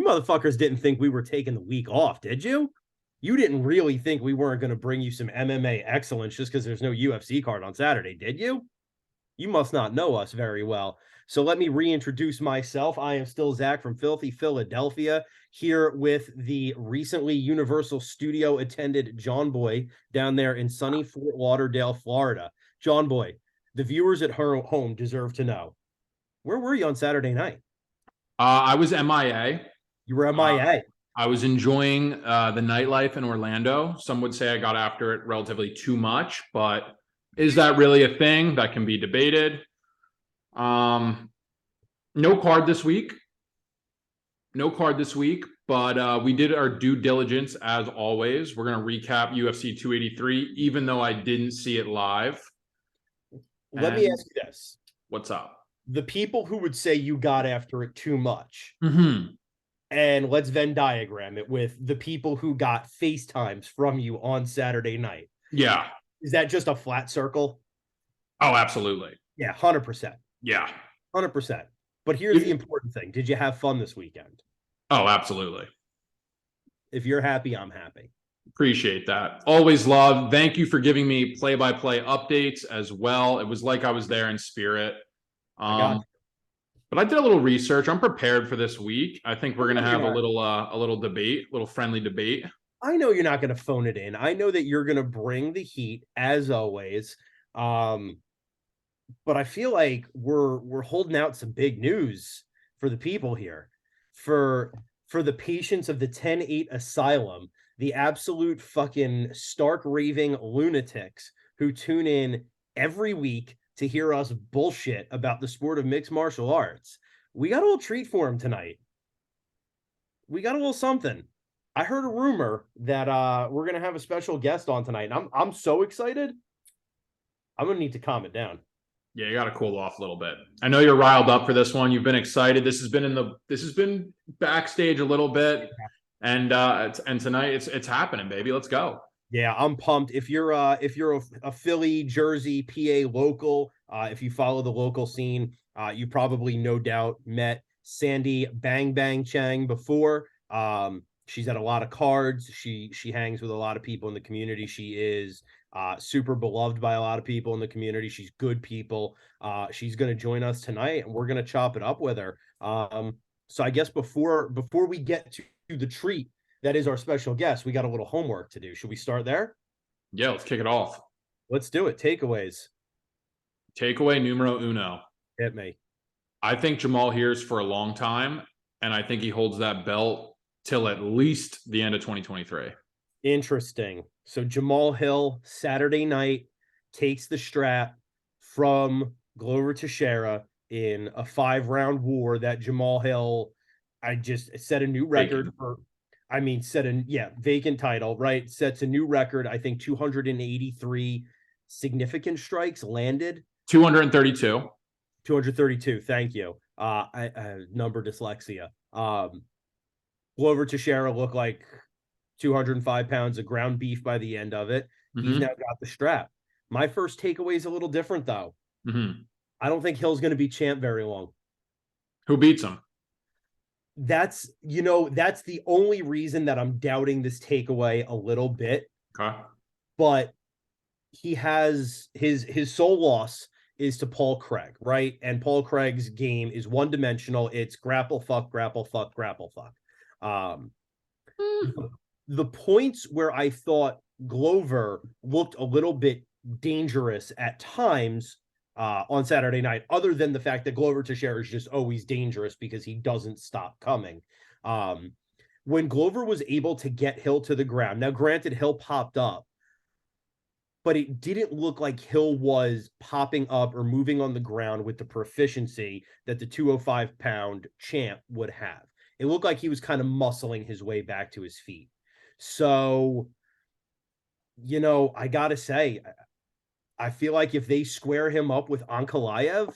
motherfuckers didn't think we were taking the week off, did you? You didn't really think we weren't going to bring you some MMA excellence just because there's no UFC card on Saturday, did you? You must not know us very well. So let me reintroduce myself. I am still Zach from Filthy Philadelphia, here with the recently Universal Studio attended John Boy down there in sunny Fort Lauderdale, Florida. John Boy, the viewers at home deserve to know, where were you on Saturday night? I was MIA. You were MIA. I was enjoying the nightlife in Orlando. Some would say I got after it relatively too much, but is that really a thing? That can be debated. No card this week. But we did our due diligence as always. We're going to recap UFC 283, even though I didn't see it live. Let me ask you this. What's up? The people who would say you got after it too much, mm-hmm. and let's Venn diagram it with the people who got FaceTimes from you on Saturday night. Yeah. Is that just a flat circle? Oh, absolutely. Yeah, 100%. Yeah. 100%. But here's the important thing. Did you have fun this weekend? Oh, absolutely. If you're happy, I'm happy. Appreciate that. Always love. Thank you for giving me play-by-play updates as well. It was like I was there in spirit. But I did a little research. I'm prepared for this week. I think we're going to have a little debate, a little friendly debate. I know you're not going to phone it in. I know that you're going to bring the heat as always. But I feel like we're holding out some big news for the people here, for the patients of the 10-8 asylum, the absolute fucking stark raving lunatics who tune in every week to hear us bullshit about the sport of mixed martial arts. We got a little treat for him tonight. We got a little something. I heard a rumor that we're gonna have a special guest on tonight, and I'm so excited. I'm gonna need to calm it down. Yeah, you got to cool off a little bit. I know you're riled up for this one. You've been excited. This has been backstage a little bit, and tonight it's happening, baby. Let's go. Yeah, I'm pumped. If you're a Philly, Jersey, PA local, if you follow the local scene, you probably no doubt met Sandy Bang Chheng before. She's had a lot of cards. She hangs with a lot of people in the community. She is super beloved by a lot of people in the community. She's good people. She's going to join us tonight, and we're going to chop it up with her. So I guess before we get to the treat that is our special guest, we got a little homework to do. Should we start there? Yeah, let's kick it off. Let's do it. Takeaways. Takeaway numero uno. Hit me. I think Jamal here's for a long time, and I think he holds that belt till at least the end of 2023. Interesting. So Jamal Hill, Saturday night, takes the strap from Glover Teixeira in a 5-round war that Jamal Hill, I just set a new record vacant title, right? Sets a new record. I think 283 significant strikes landed. 232. 232. Thank you. Number dyslexia. Glover Teixeira looked like 205 pounds of ground beef by the end of it. Mm-hmm. He's now got the strap. My first takeaway is a little different, though. Mm-hmm. I don't think Hill's going to be champ very long. Who beats him? That's the only reason that I'm doubting this takeaway a little bit. Okay. But he has his sole loss is to Paul Craig, right? And Paul Craig's game is one-dimensional. It's grapple, fuck, grapple, fuck, grapple, fuck. The points where I thought Glover looked a little bit dangerous at times on Saturday night, other than the fact that Glover Teixeira is just always dangerous because he doesn't stop coming. When Glover was able to get Hill to the ground, now granted, Hill popped up, but it didn't look like Hill was popping up or moving on the ground with the proficiency that the 205-pound champ would have. It looked like he was kind of muscling his way back to his feet. So, I got to say, I feel like if they square him up with Ankalaev,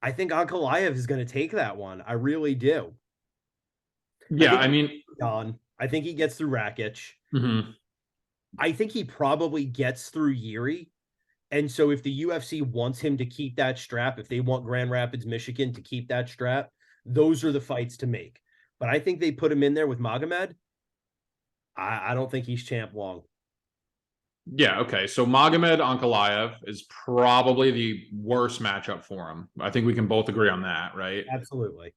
I think Ankalaev is going to take that one. I really do. Yeah, I think he gets through Rakic. Mm-hmm. I think he probably gets through Yuri. And so if the UFC wants him to keep that strap, if they want Grand Rapids, Michigan to keep that strap, those are the fights to make. but I think they put him in there with Magomed. I don't think he's champ long. Yeah, okay. So Magomed Ankalaev is probably the worst matchup for him. I think we can both agree on that, right? Absolutely.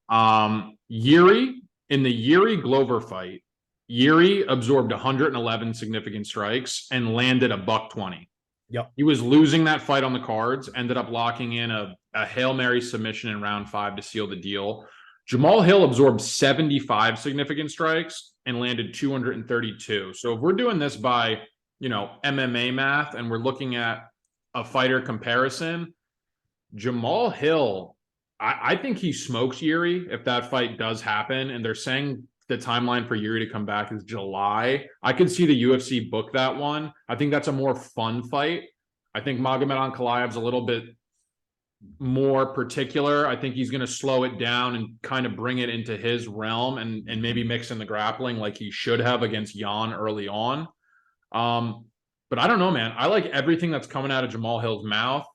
Yuri, in the Yuri Glover fight, Yuri absorbed 111 significant strikes and landed a $120. Yep. He was losing that fight on the cards, ended up locking in a Hail Mary submission in round 5 to seal the deal. Jamal Hill absorbed 75 significant strikes and landed 232. So if we're doing this by, MMA math and we're looking at a fighter comparison, Jamal Hill, I think he smokes Yuri if that fight does happen. And they're saying the timeline for Yuri to come back is July. I could see the UFC book that one. I think that's a more fun fight. I think Magomed Ankalaev's a little bit more particular. I think he's going to slow it down and kind of bring it into his realm and maybe mix in the grappling like he should have against Jan early on. But I don't know, man. I like everything that's coming out of Jamal Hill's mouth.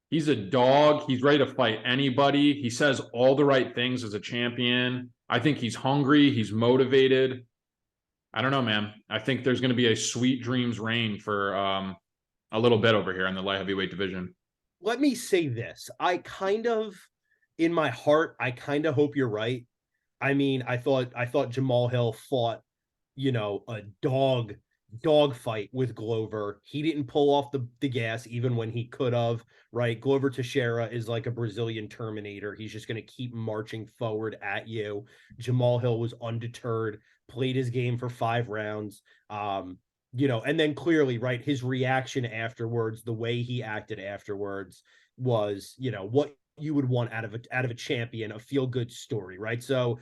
He's a dog. He's ready to fight anybody. He says all the right things as a champion. I think he's hungry. He's motivated. I don't know, man. I think there's going to be a sweet dreams reign for a little bit over here in the light heavyweight division. Let me say this. In my heart, I kind of hope you're right. I mean, I thought Jamal Hill fought, a dog fight with Glover. He didn't pull off the gas even when he could have, right? Glover Teixeira is like a Brazilian Terminator. He's just going to keep marching forward at you. Jamal Hill was undeterred, played his game for 5 rounds. And then clearly, right, his reaction afterwards, the way he acted afterwards was, what you would want out of a champion, a feel-good story, right? So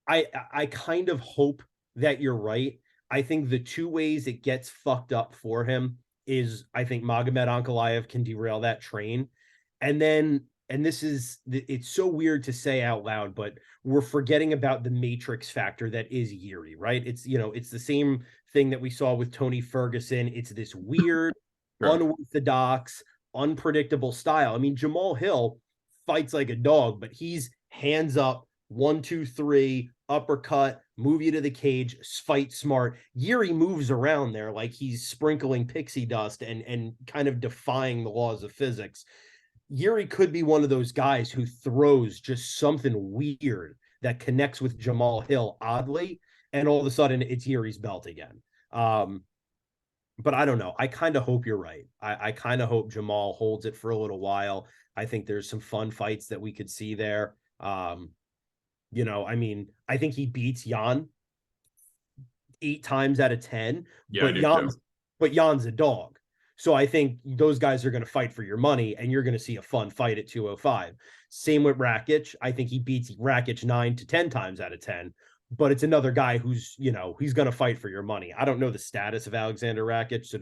I kind of hope that you're right. I think the 2 ways it gets fucked up for him is I think Magomed Ankalaev can derail that train. And then, it's so weird to say out loud, but we're forgetting about the matrix factor that is Yuri, right? It's the same thing that we saw with Tony Ferguson. It's this weird, sure, unorthodox, unpredictable style. I mean, Jamal Hill fights like a dog, but he's hands up, 1, 2, 3, uppercut, move you to the cage, fight smart. Yuri moves around there like he's sprinkling pixie dust and kind of defying the laws of physics. Yuri could be one of those guys who throws just something weird that connects with Jamal Hill oddly, and all of a sudden it's Yuri's belt again. But I don't know. I kind of hope you're right. I kind of hope Jamal holds it for a little while. I think there's some fun fights that we could see there. I mean, I think he beats Jan 8 times out of 10. Yeah, but Jan's a dog. So I think those guys are going to fight for your money, and you're going to see a fun fight at 205. Same with Rakic. I think he beats Rakic 9 to 10 times out of 10. But it's another guy who's, he's going to fight for your money. I don't know the status of Alexander Rakic, so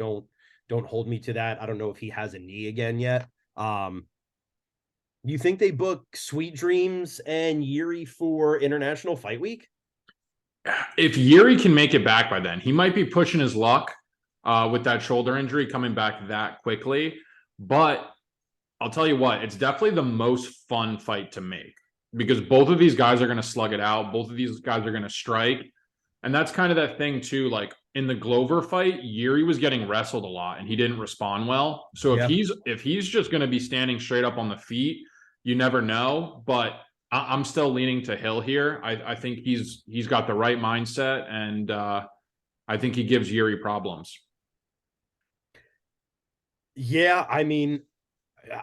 don't hold me to that. I don't know if he has a knee again yet. You think they book Sweet Dreams and Yuri for International Fight Week? If Yuri can make it back by then, he might be pushing his luck with that shoulder injury coming back that quickly. But I'll tell you what, it's definitely the most fun fight to make because both of these guys are going to slug it out. Both of these guys are going to strike. And that's kind of that thing too. Like in the Glover fight, Yuri was getting wrestled a lot and he didn't respond well. So if he's just going to be standing straight up on the feet, you never know. But I'm still leaning to Hill here. I think he's got the right mindset, and I think he gives Yuri problems. Yeah, I mean,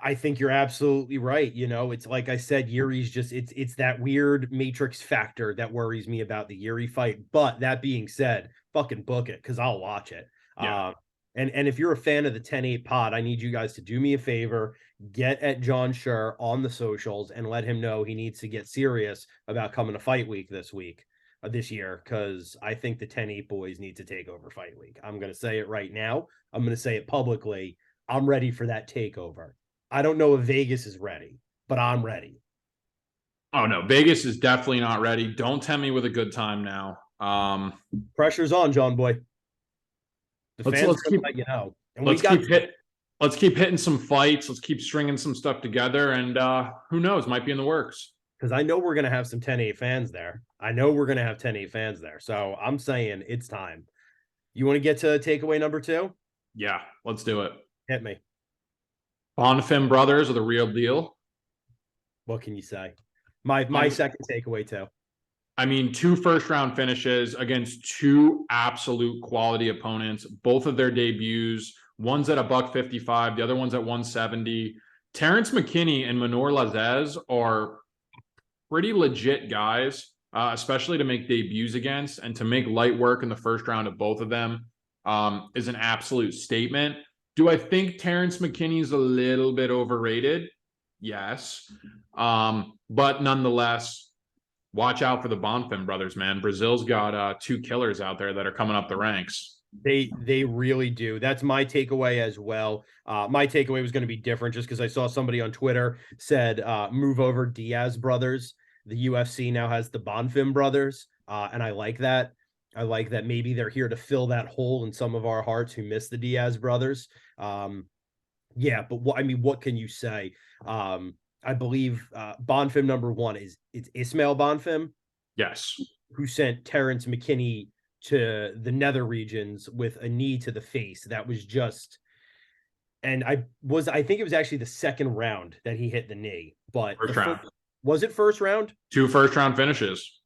I think you're absolutely right. It's like I said, Yuri's just it's that weird matrix factor that worries me about the Yuri fight. But that being said, fucking book it because I'll watch it. Yeah. And if you're a fan of the 10-8 pod, I need you guys to do me a favor, get at John Scher on the socials and let him know he needs to get serious about coming to Fight Week this year, because I think the 10-8 boys need to take over Fight Week. I'm going to say it right now. I'm going to say it publicly. I'm ready for that takeover. I don't know if Vegas is ready, but I'm ready. Oh, no. Vegas is definitely not ready. Don't tempt me with a good time now. Pressure's on, John Boy. Let's keep hitting some fights. Let's keep stringing some stuff together, and who knows, might be in the works. Because I know we're going to have some 10-8 fans there. I know we're going to have 10-8 fans there. So I'm saying it's time. You want to get to takeaway number 2? Yeah, let's do it. Hit me. Bonfim brothers are the real deal. What can you say? My second takeaway too. I mean, 2 first-round finishes against 2 absolute quality opponents. Both of their debuts. One's at $155, the other one's at 170. Terrence McKinney and Manor Lazez are pretty legit guys, especially to make debuts against, and to make light work in the first round of both of them is an absolute statement. Do I think Terrence McKinney's a little bit overrated? Yes. But nonetheless, watch out for the Bonfim brothers, man. Brazil's got 2 killers out there that are coming up the ranks. They really do. That's my takeaway as well. My takeaway was going to be different just because I saw somebody on Twitter said move over Diaz brothers. The UFC now has the Bonfim brothers, and I like that. I like that maybe they're here to fill that hole in some of our hearts who miss the Diaz brothers. Yeah, but what can you say? I believe Bonfim number 1 it's Ismail Bonfim. Yes. Who sent Terrence McKinney to the nether regions with a knee to the face. That was just, and I think it was actually the second round that he hit the knee, but first round. Was it first round? 2 first-round finishes.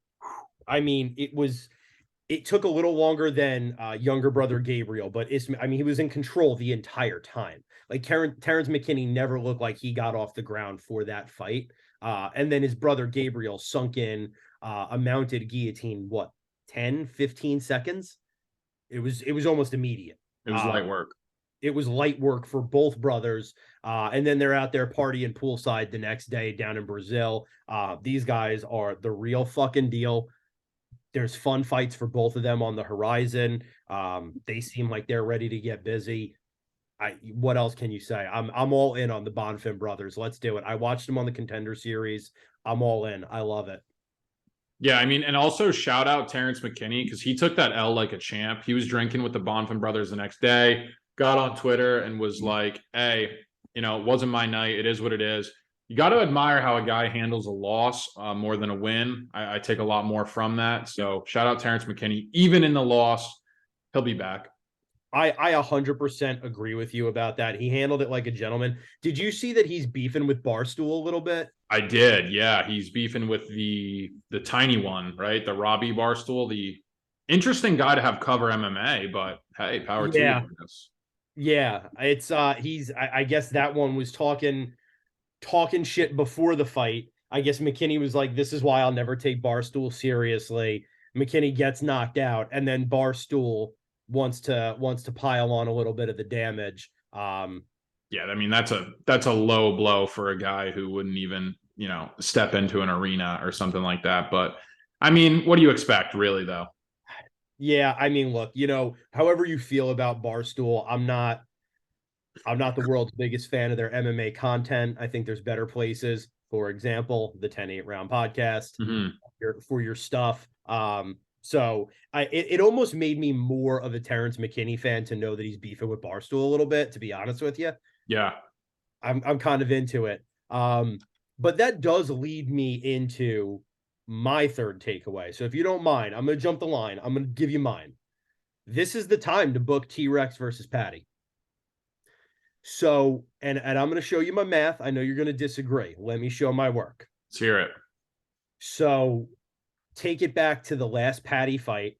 I mean, it took a little longer than younger brother Gabriel, but he was in control the entire time. Like Terrence McKinney never looked like he got off the ground for that fight. And then his brother Gabriel sunk in a mounted guillotine, 10, 15 seconds. It was almost immediate. It was light work. It was light work for both brothers. And then they're out there partying poolside the next day down in Brazil. These guys are the real fucking deal. There's fun fights for both of them on the horizon. They seem like they're ready to get busy. What else can you say? I'm all in on the Bonfim brothers. Let's do it. I watched them on the Contender Series. I'm all in. I love it. Yeah, I mean, and also shout out Terrence McKinney because he took that L like a champ. He was drinking with the Bonfim brothers the next day, got on Twitter and was like, hey, it wasn't my night. It is what it is. You got to admire how a guy handles a loss more than a win. I take a lot more from that. So shout out Terrence McKinney. Even in the loss, he'll be back. I 100% agree with you about that. He handled it like a gentleman. Did you see that he's beefing with Barstool a little bit? I did. Yeah, he's beefing with the tiny one, right? The Robbie Barstool, the interesting guy to have cover MMA, but hey, power to you. Yeah, it's I guess that one was talking shit before the fight. I guess McKinney was like, this is why I'll never take Barstool seriously. McKinney gets knocked out, and then Barstool wants to pile on a little bit of the damage. Yeah, I mean that's a low blow for a guy who wouldn't even, step into an arena or something like that. But I mean, what do you expect really though? Yeah, I mean, look, however you feel about Barstool, I'm not the world's biggest fan of their MMA content. I think there's better places. For example, the 10-8 Round Podcast for your stuff. So it almost made me more of a Terrence McKinney fan to know that he's beefing with Barstool a little bit, to be honest with you. Yeah. I'm kind of into it. But that does lead me into my third takeaway. So if you don't mind, I'm going to jump the line. I'm going to give you mine. This is the time to book T-Rex versus Patty. So, and I'm going to show you my math. I know you're going to disagree. Let me show my work. Let's hear it. So take it back to the last Patty fight.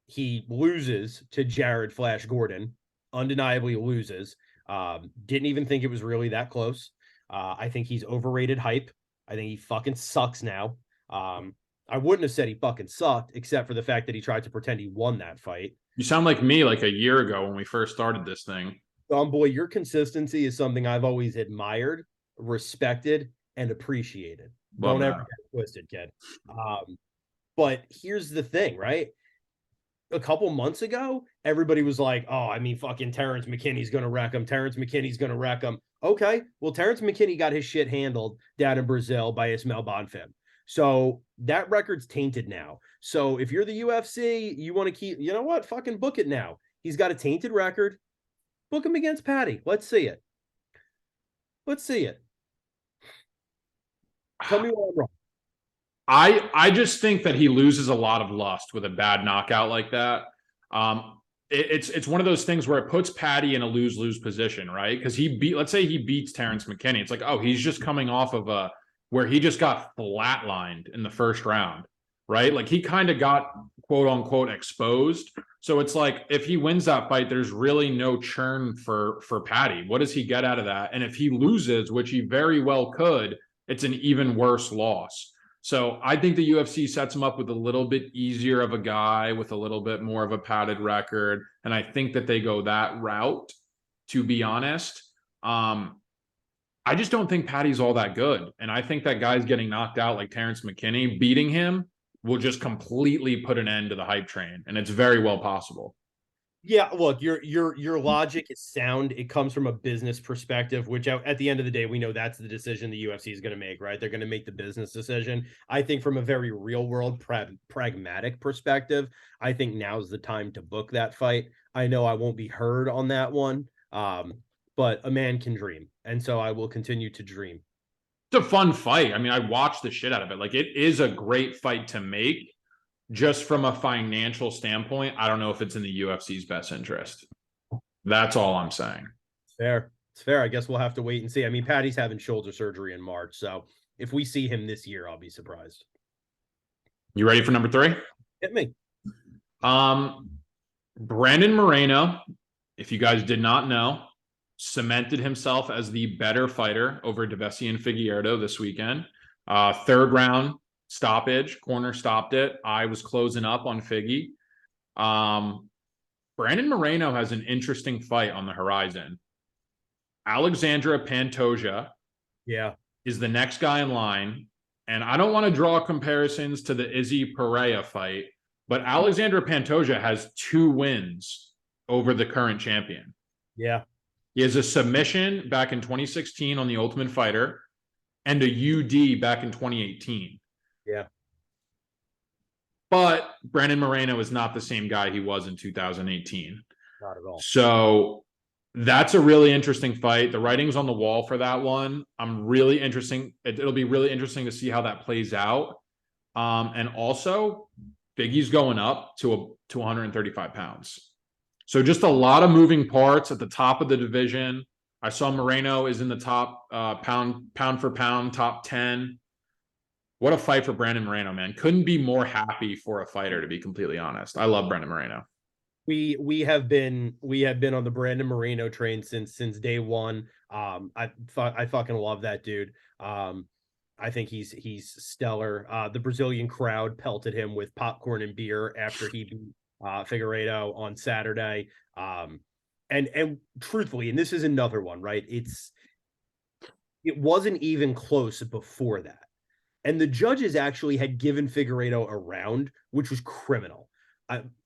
He loses to Jared Flash Gordon, undeniably loses. Didn't even think it was really that close. I think he's overrated hype. I think he fucking sucks now. I wouldn't have said he fucking sucked, except for the fact that he tried to pretend he won that fight. You sound like me like a year ago when we first started this thing. Boy, your consistency is something I've always admired, respected, and appreciated. Don't ever get twisted, kid. But here's the thing, right? A couple months ago, everybody was like, oh, I mean, fucking Terrence McKinney's going to wreck him. Terrence McKinney's going to wreck him. Okay, well, Terrence McKinney got his shit handled down in Brazil by Ismail Bonfim. So that record's tainted now. So if you're the UFC, you want to keep, you know what? Fucking book it now. He's got a tainted record. Book him against Patty. Let's see it. Let's see it. Tell me why I'm wrong. I just think that he loses a lot of lust with a bad knockout like that. It's one of those things where it puts Patty in a lose-lose position, right? Because let's say he beats Terrence McKinney. It's like, oh, he's just coming off of where he just got flatlined in the first round, right? Like he kind of got quote unquote exposed. So it's like if he wins that fight, there's really no churn for Patty. What does he get out of that? And if he loses, which he very well could, it's an even worse loss. So I think the UFC sets him up with a little bit easier of a guy with a little bit more of a padded record. And I think that they go that route, to be honest. I just don't think Patty's all that good. And I think that guys getting knocked out like Terrence McKinney, beating him will just completely put an end to the hype train. And it's very well possible. Yeah, look, your logic is sound. It comes from a business perspective, which at the end of the day, we know that's the decision the UFC is going to make, right? They're going to make the business decision. I think from a very real world, pragmatic perspective, I think now's the time to book that fight. I know I won't be heard on that one, but a man can dream. And so I will continue to dream. It's a fun fight. I mean, I watched the shit out of it. Like, it is a great fight to make. Just from a financial standpoint, I don't know if it's in the UFC's best interest. That's all I'm saying. Fair. It's fair. I guess we'll have to wait and see. I mean, Patty's having shoulder surgery in March, so if we see him this year, I'll be surprised. You ready for number 3? Hit me. Brandon Moreno, if you guys did not know, cemented himself as the better fighter over Devesi and Figueiredo this weekend. Third round stoppage, corner stopped it. I was closing up on Figgy. Brandon Moreno has an interesting fight on the horizon. Alexandra Pantoja is the next guy in line. And I don't want to draw comparisons to the Izzy Pereira fight, but Alexandra Pantoja has 2 wins over the current champion. Yeah. He has a submission back in 2016 on The Ultimate Fighter and a UD back in 2018. Yeah. But Brandon Moreno is not the same guy he was in 2018. Not at all. So that's a really interesting fight. The writing's on the wall for that one. It'll be really interesting to see how that plays out. And also, Biggie's going up to 135 pounds. So just a lot of moving parts at the top of the division. I saw Moreno is in the top pound for pound, top 10. What a fight for Brandon Moreno, man. Couldn't be more happy for a fighter, to be completely honest. I love Brandon Moreno. We have been on the Brandon Moreno train since day one. I fucking love that dude. I think he's stellar. The Brazilian crowd pelted him with popcorn and beer after he beat Figueiredo on Saturday. And truthfully, and this is another one, right? It wasn't even close before that. And the judges actually had given Figueiredo a round, which was criminal.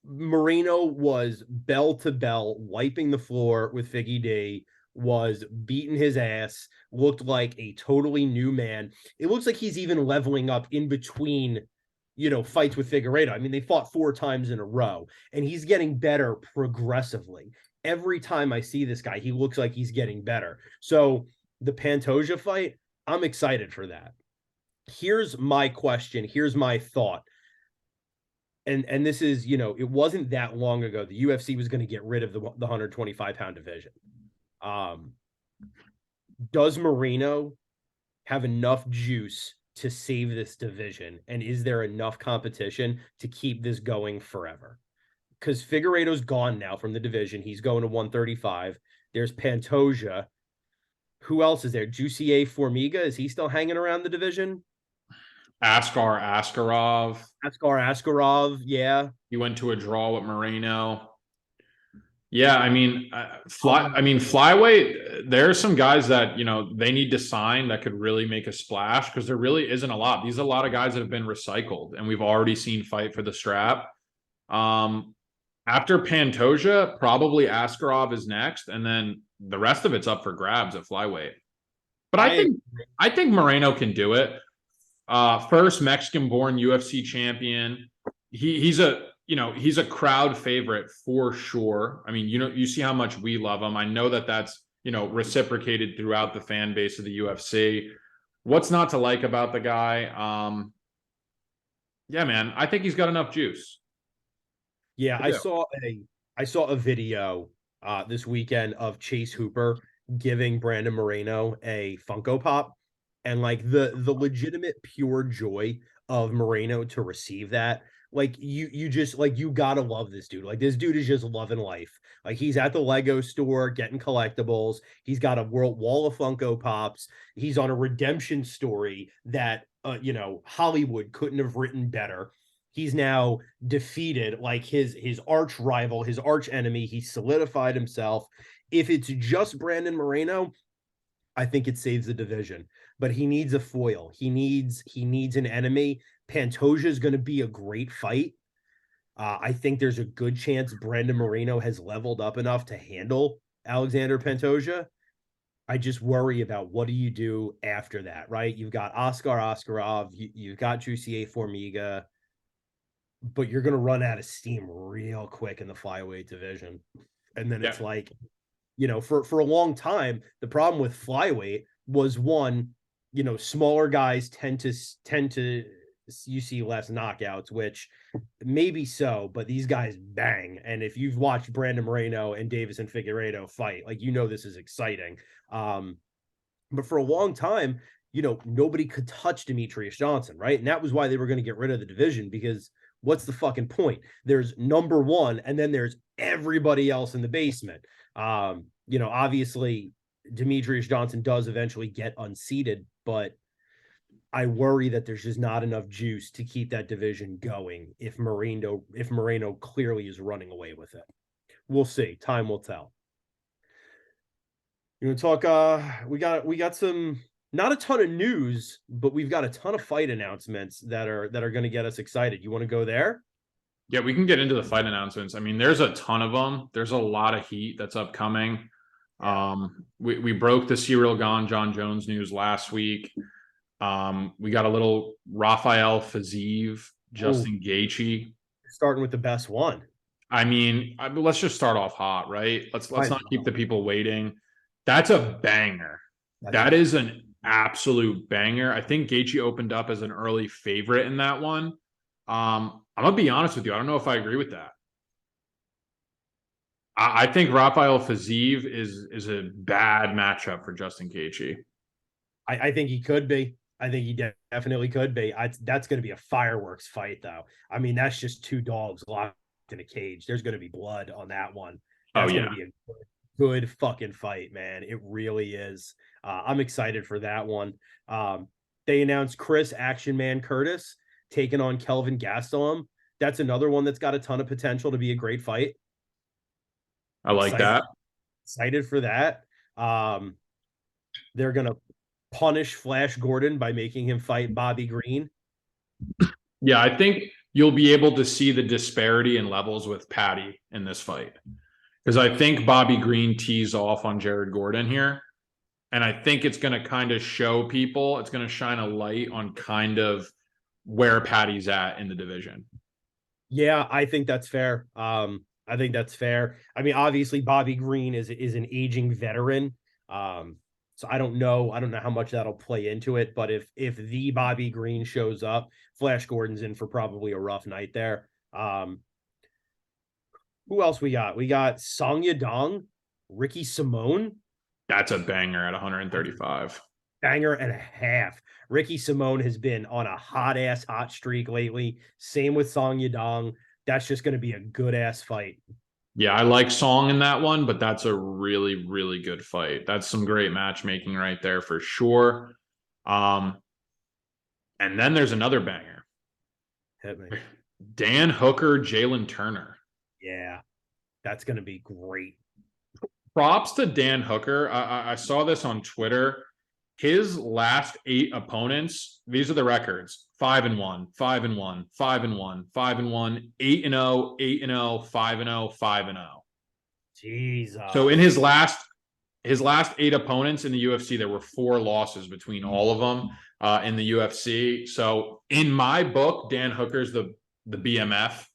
Moreno was bell to bell, wiping the floor with Figgy D, was beating his ass, looked like a totally new man. It looks like he's even leveling up in between, fights with Figueiredo. I mean, they fought 4 times in a row, and he's getting better progressively. Every time I see this guy, he looks like he's getting better. So the Pantoja fight, I'm excited for that. Here's my question. Here's my thought. And this is, it wasn't that long ago the UFC was going to get rid of the 125-pound division. Does Moreno have enough juice to save this division? And is there enough competition to keep this going forever? Because Figueiredo's gone now from the division. He's going to 135. There's Pantoja. Who else is there? Jussier Formiga. Is he still hanging around the division? Askar Askarov, yeah. He went to a draw with Moreno. Yeah, I mean, flyweight, there are some guys that, they need to sign that could really make a splash because there really isn't a lot. These are a lot of guys that have been recycled and we've already seen fight for the strap. After Pantoja, probably Askarov is next, and then the rest of it's up for grabs at flyweight. But I think Moreno can do it. First Mexican-born UFC champion. He's a crowd favorite for sure. I mean, you see how much we love him. I know that that's, reciprocated throughout the fan base of the UFC. What's not to like about the guy? Yeah, man. I think he's got enough juice. Yeah, I I do. saw a video this weekend of Chase Hooper giving Brandon Moreno a Funko Pop, and like the legitimate pure joy of Moreno to receive that. Like you just like you gotta love this dude. Like this dude is just loving life. Like he's at the Lego store getting collectibles. He's got a world wall of Funko Pops. He's on a redemption story that Hollywood couldn't have written better. He's now defeated like his arch rival, his arch enemy. He solidified himself. If it's just Brandon Moreno, I think it saves the division. But he needs a foil. He needs an enemy. Pantoja is going to be a great fight. I think there's a good chance Brandon Moreno has leveled up enough to handle Alexander Pantoja. I just worry about what do you do after that, right? You've got Oscar Oskarov, you've got Jussier Formiga, but you're going to run out of steam real quick in the flyweight division. And then Yeah. it's like, for a long time, the problem with flyweight was one, smaller guys tend to you see less knockouts, which maybe so, but these guys bang. And if you've watched Brandon Moreno and Davison Figueiredo fight, like this is exciting. But for a long time, nobody could touch Demetrius Johnson, right? And that was why they were going to get rid of the division, because what's the fucking point? There's number one, and then there's everybody else in the basement. Obviously Demetrius Johnson does eventually get unseated, but I worry that there's just not enough juice to keep that division going if Moreno clearly is running away with it. We'll see. Time will tell. You want to talk we got some, not a ton of news, but we've got a ton of fight announcements that are going to get us excited. You want to go there? Yeah, we can get into the fight announcements. I mean, there's a ton of them. There's a lot of heat that's upcoming. We broke the Cyril Gane John Jones news last week. We got a little Rafael Fiziev, Justin Gaethje. Starting with the best one. I mean, let's just start off hot, right? Let's not keep the people waiting. That's a banger. That is an absolute banger. I think Gaethje opened up as an early favorite in that one. I'm gonna be honest with you. I don't know if I agree with that. I think Rafael Fiziev is a bad matchup for Justin Gaethje. I think he could be. I think he definitely could be. That's going to be a fireworks fight, though. I mean, that's just two dogs locked in a cage. There's going to be blood on that one. That's going to be a good fucking fight, man. It really is. I'm excited for that one. They announced Chris Action Man Curtis taking on Kelvin Gastelum. That's another one that's got a ton of potential to be a great fight. I like that. Excited for that. They're going to punish Flash Gordon by making him fight Bobby Green. Yeah, I think you'll be able to see the disparity in levels with Patty in this fight. Because I think Bobby Green tees off on Jared Gordon here. And I think it's going to kind of show people, it's going to shine a light on kind of where Patty's at in the division. Yeah, I think that's fair. I think that's fair. I mean, obviously Bobby Green is an aging veteran. So I don't know how much that'll play into it, but if the Bobby Green shows up, Flash Gordon's in for probably a rough night there. Who else we got? We got Song Yadong, Ricky Simone. That's a banger at 135. Banger and a half. Ricky Simone has been on a hot streak lately. Same with Song Yadong. That's just going to be a good ass fight. Yeah, I like Song in that one, but that's a really, really good fight. That's some great matchmaking right there for sure. And then there's another banger. Hit me. Dan Hooker, Jalen Turner. Yeah, that's going to be great. Props to Dan Hooker. I saw this on Twitter. His last 8 opponents, these are the records: 5-1, 5-1, 5-1, 5-1, 8-0, 8-0, 5-0, 5-0. Jesus. So in his last 8 opponents in the UFC, there were 4 losses between all of them in the UFC. So in my book, Dan Hooker's the BMF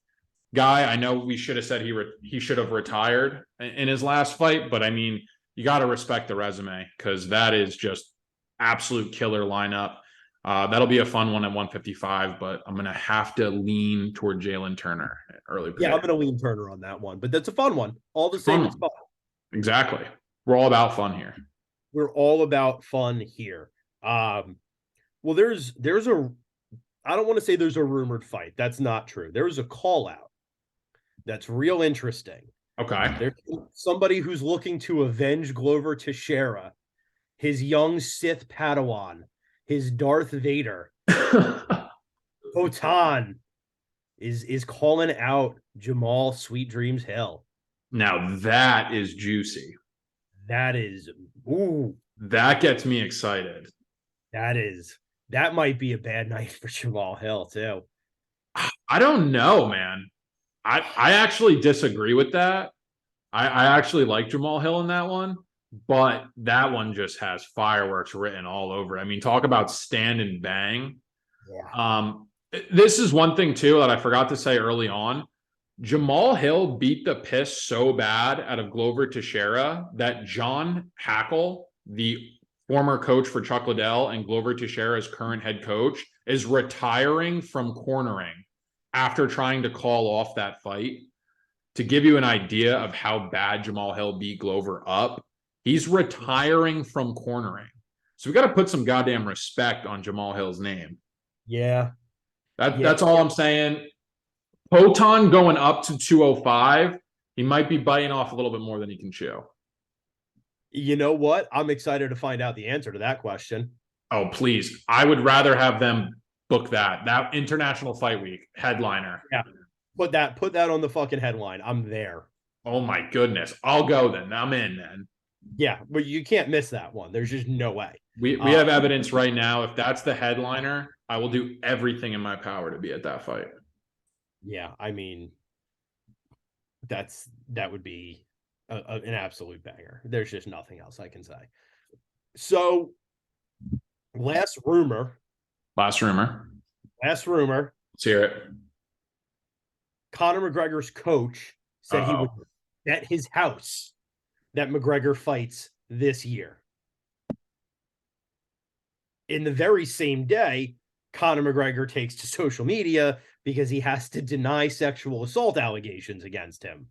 guy. I know we should have said he should have retired in his last fight, but I mean, you got to respect the resume because that is just absolute killer lineup. That'll be a fun one at 155, but I'm going to have to lean toward Jalen Turner early Yeah, pick. I'm going to lean Turner on that one, but that's a fun one. All the same, Fun it's one. fun. Exactly. We're all about fun here. We're all about fun here. Well, there's a I don't want to say there's a rumored fight. That's not true. There's a call out that's real interesting. Okay. There's somebody who's looking to avenge Glover Teixeira, his young Sith Padawan, his Darth Vader. Hotan is calling out Jamal Sweet Dreams Hill. Now that is juicy. That is, ooh, That gets me excited. that might be a bad night for Jamal Hill too. I don't know, man. I actually disagree with that. I actually like Jamal Hill in that one, but that one just has fireworks written all over. I mean, talk about stand and bang. Yeah. This is one thing too that I forgot to say early on. Jamal Hill beat the piss so bad out of Glover Teixeira that John Hackle, the former coach for Chuck Liddell and Glover Teixeira's current head coach, is retiring from cornering after trying to call off that fight. To give you an idea of how bad Jamal Hill beat Glover up, he's retiring from cornering. So we got to put some goddamn respect on Jamal Hill's name. Yeah. That's all I'm saying. Poton going up to 205, he might be biting off a little bit more than he can chew. You know what? I'm excited to find out the answer to that question. Oh, please. I would rather have them book that International Fight Week headliner. Yeah. Put that on the fucking headline. I'm there. Oh my goodness. I'll go then. I'm in then. Yeah, but you can't miss that one. There's just no way. We have evidence right now. If that's the headliner, I will do everything in my power to be at that fight. Yeah, I mean, that would be an absolute banger. There's just nothing else I can say. So, last rumor. Last rumor. Let's hear it. Conor McGregor's coach said he would bet his house that McGregor fights this year. In the very same day, Conor McGregor takes to social media because he has to deny sexual assault allegations against him.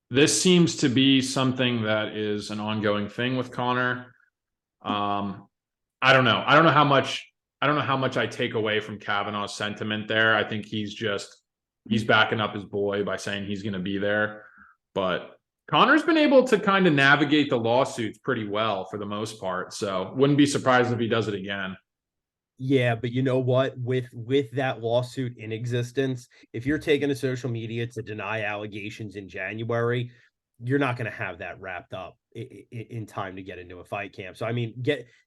This seems to be something that is an ongoing thing with Conor. I don't know. I don't know how much I take away from Kavanaugh's sentiment there. I think he's backing up his boy by saying he's going to be there. But Conor's been able to kind of navigate the lawsuits pretty well for the most part. So wouldn't be surprised if he does it again. Yeah, but you know what? With that lawsuit in existence, if you're taking to social media to deny allegations in January, you're not going to have that wrapped up in time to get into a fight camp. So I mean,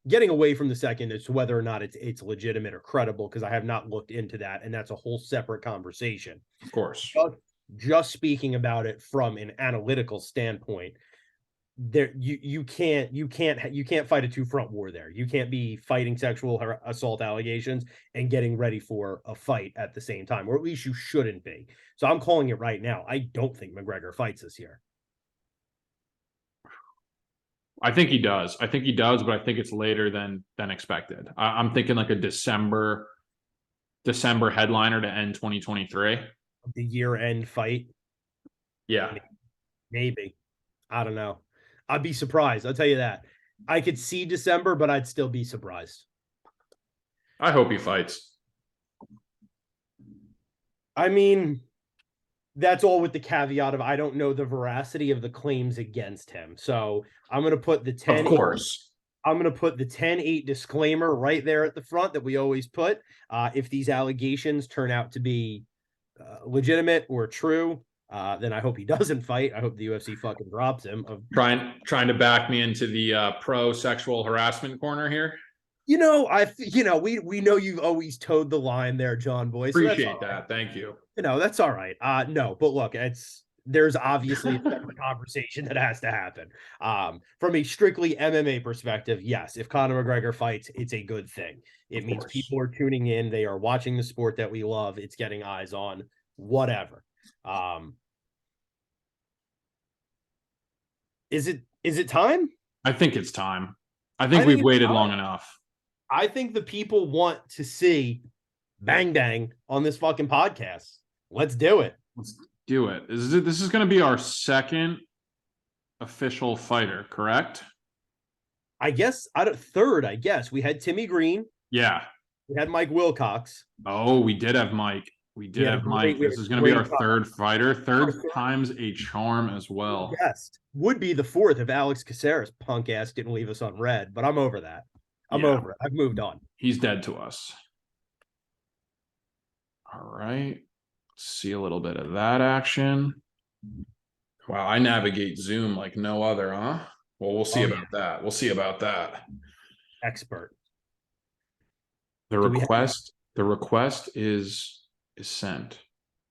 getting away from the second as to whether or not it's legitimate or credible, because I have not looked into that, and that's a whole separate conversation. Of course. Just speaking about it from an analytical standpoint, there you can't fight a two-front war there. You can't be fighting sexual assault allegations and getting ready for a fight at the same time, or at least you shouldn't be. So I'm calling it right now. I don't think McGregor fights this year. I think he does, but I think it's later than expected. I'm thinking like a December headliner to end 2023. The year-end fight. Yeah. Maybe. I don't know. I'd be surprised. I'll tell you that. I could see December, but I'd still be surprised. I hope he fights. I mean, that's all with the caveat of I don't know the veracity of the claims against him. So I'm going to put the 10. Of course. I'm going to put the 10-8 disclaimer right there at the front that we always put. If these allegations turn out to be legitimate or true, then I hope he doesn't fight. I hope the UFC fucking drops him. Trying to back me into the pro sexual harassment corner here. We know you've always towed the line there, John Boy. So appreciate that. Right. Thank you. That's all right. No, but look, there's obviously a separate conversation that has to happen. From a strictly MMA perspective, yes, if Conor McGregor fights, it's a good thing. It means people are tuning in. They are watching the sport that we love. It's getting eyes on whatever. Is it time? I think it's time. I think we've waited long enough. I think the people want to see Bang Bang on this fucking podcast. Let's do it. Let's do it. This is going to be our second official fighter, correct? I guess third. I guess we had Timmy Green. Yeah. We had Mike Wilcox. Oh, we did have Mike. We did have Mike. This is going to be our third fighter. Third time's a charm as well. Yes. Would be the fourth if Alex Caceres punk ass didn't leave us on red, but I'm over that. I'm over it. I've moved on. He's dead to us. All right. Let's see a little bit of that action. Wow, I navigate Zoom like no other, huh? Well, we'll see about that. We'll see about that. Expert. The request is sent.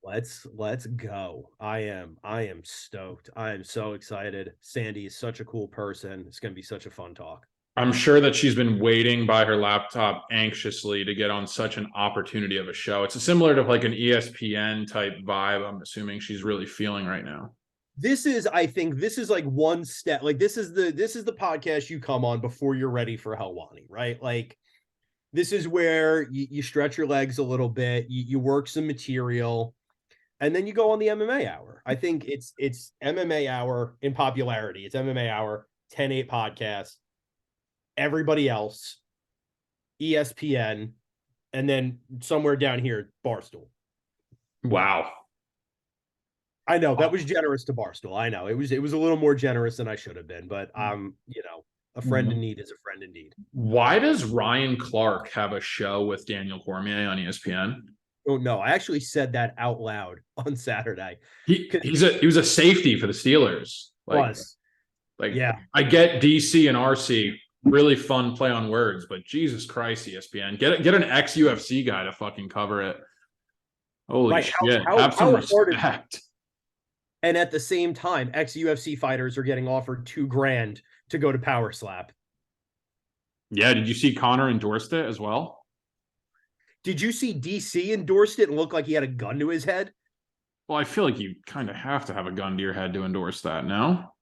Let's go. I am stoked. I am so excited. Sandy is such a cool person. It's going to be such a fun talk. I'm sure that she's been waiting by her laptop anxiously to get on such an opportunity of a show. It's similar to like an ESPN type vibe. I'm assuming she's really feeling right now. I think this is like one step. Like this is the podcast you come on before you're ready for Helwani, right? Like this is where you stretch your legs a little bit, you work some material, and then you go on the MMA hour. I think it's MMA hour in popularity. It's MMA hour, 10-8 podcast, everybody else, ESPN, and then somewhere down here, Barstool. Wow. I know that was generous to Barstool. I know it was a little more generous than I should have been, but a friend in need is a friend indeed. Why does Ryan Clark have a show with Daniel Cormier on ESPN? Oh no, I actually said that out loud on Saturday. He was a safety for the Steelers. Yeah. I get DC and RC, really fun play on words, but Jesus Christ, ESPN, get an ex-UFC guy to fucking cover it. Holy shit! Have some respect. And at the same time, ex-UFC fighters are getting offered $2,000 to go to Power Slap. Yeah, did you see Connor endorsed it as well? Did you see DC endorsed it and looked like he had a gun to his head? Well, I feel like you kind of have to have a gun to your head to endorse that, no?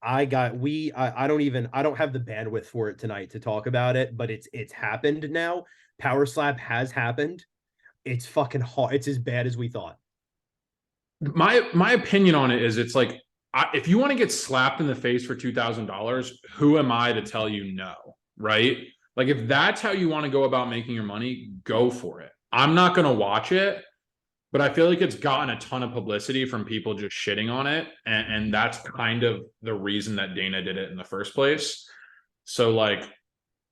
I don't have the bandwidth for it tonight to talk about it, but it's happened now. Power Slap has happened. It's fucking hard. It's as bad as we thought. My opinion on it is it's like, if you want to get slapped in the face for $2,000, who am I to tell you no, right? Like if that's how you want to go about making your money, go for it. I'm not going to watch it, but I feel like it's gotten a ton of publicity from people just shitting on it. And that's kind of the reason that Dana did it in the first place. So like,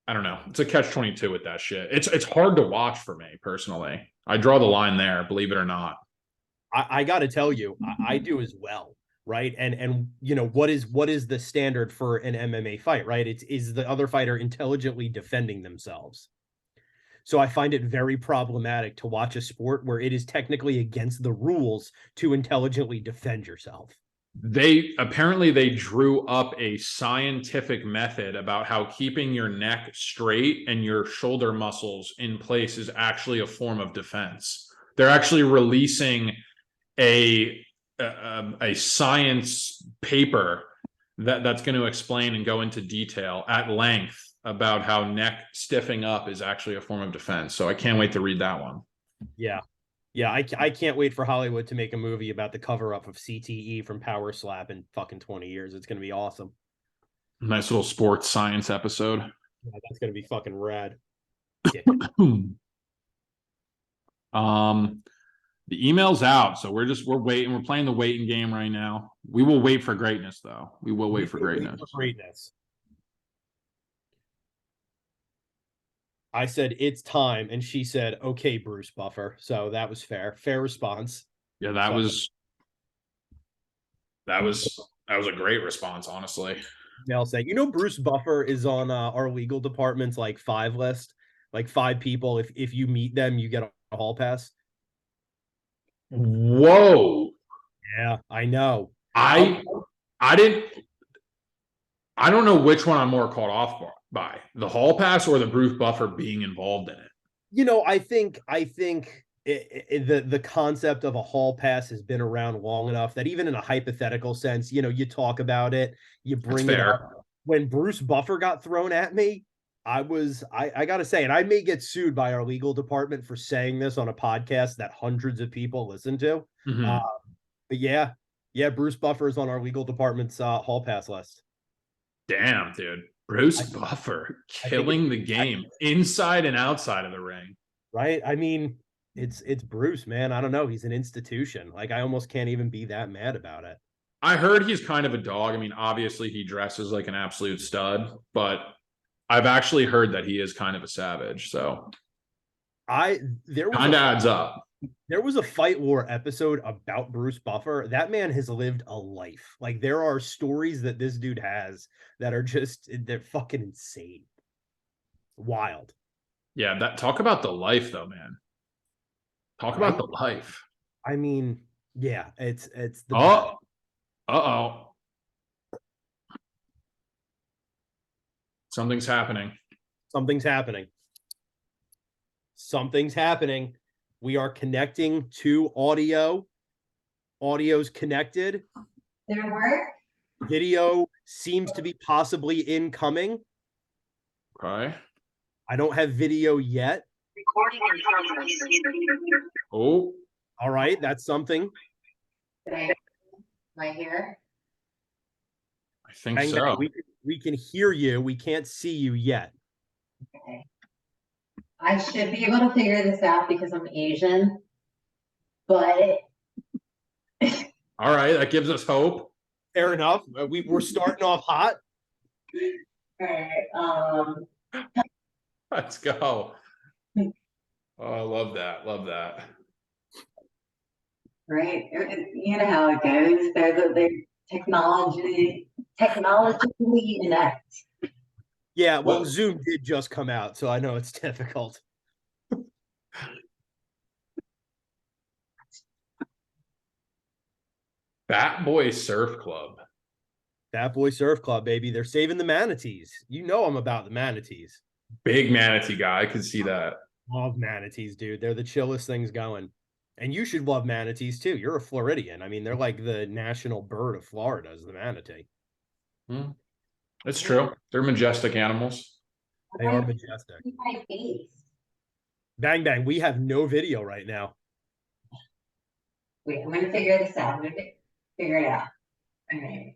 I don't know. It's a catch-22 with that shit. It's hard to watch for me personally. I draw the line there, believe it or not. I got to tell you, I do as well, right? And what is the standard for an MMA fight, right? Is the other fighter intelligently defending themselves? So I find it very problematic to watch a sport where it is technically against the rules to intelligently defend yourself. They drew up a scientific method about how keeping your neck straight and your shoulder muscles in place is actually a form of defense. They're actually releasing a science paper that's going to explain and go into detail at length about how neck stiffing up is actually a form of defense. So I can't wait to read that one. Yeah. I can't wait for Hollywood to make a movie about the cover up of CTE from Power Slap in fucking 20 years. It's going to be awesome. Nice little sports science episode. Yeah, that's going to be fucking rad. The email's out, so we're waiting. We're playing the waiting game right now. We will wait for greatness, though. We will wait for greatness. I said, it's time. And she said, okay, Bruce Buffer. So that was fair. Fair response. Yeah, that was a great response, honestly. They'll say, Bruce Buffer is on our legal department's like 5 list, like 5 people. If you meet them, you get a hall pass. Whoa. Yeah, I know. I don't know which one I'm more caught off by, the hall pass or the Bruce Buffer being involved in it. I think the concept of a hall pass has been around long enough that even in a hypothetical sense, you talk about it, you bring it up. When Bruce Buffer got thrown at me, I gotta say, and I may get sued by our legal department for saying this on a podcast that hundreds of people listen to. Mhm. But yeah, Bruce Buffer is on our legal department's hall pass list. Damn, dude. Bruce I, Buffer I think killing the game inside and outside of the ring. right. I mean, it's Bruce, man. I don't know. He's an institution. Like I almost can't even be that mad about it. I heard he's kind of a dog. I mean, obviously he dresses like an absolute stud, but I've actually heard that he is kind of a savage. So There was kind of adds up. there was a Fight Lore episode about Bruce Buffer. That man has lived a life. Like there are stories that this dude has that are they're fucking insane. Wild. Yeah, that talk about the life though, man. Talk Right? about the life. I mean, yeah, it's the Oh, uh-oh. Something's happening. something's happening. Something's happening. We are connecting to audio. Audio's connected. Did it work? Video seems to be possibly incoming. Okay. I don't have video yet. Recording in progress. Oh, All right, that's something. Am I here? I think Hang so. on, we can hear you. We can't see you yet. Okay. I should be able to figure this out because I'm Asian, but All right, that gives us hope. Fair enough. We're starting off hot. alright, Let's go. Oh, I love that. Love that. right? You know how it goes. They're technologically inept. Yeah, well, What? Zoom did just come out, so I know it's difficult. Bat Boy Surf Club. Bat Boy Surf Club, baby. They're saving the manatees. You know I'm about the manatees. Big manatee guy. I could see that. Love manatees, dude. They're the chillest things going. And you should love manatees too. You're a Floridian. I mean, they're like the national bird of Florida is the manatee. It's true. They're majestic animals. They are majestic. My face. Bang bang. We have no video right now. Wait, I'm gonna figure this out. I'm gonna figure it out. Alright.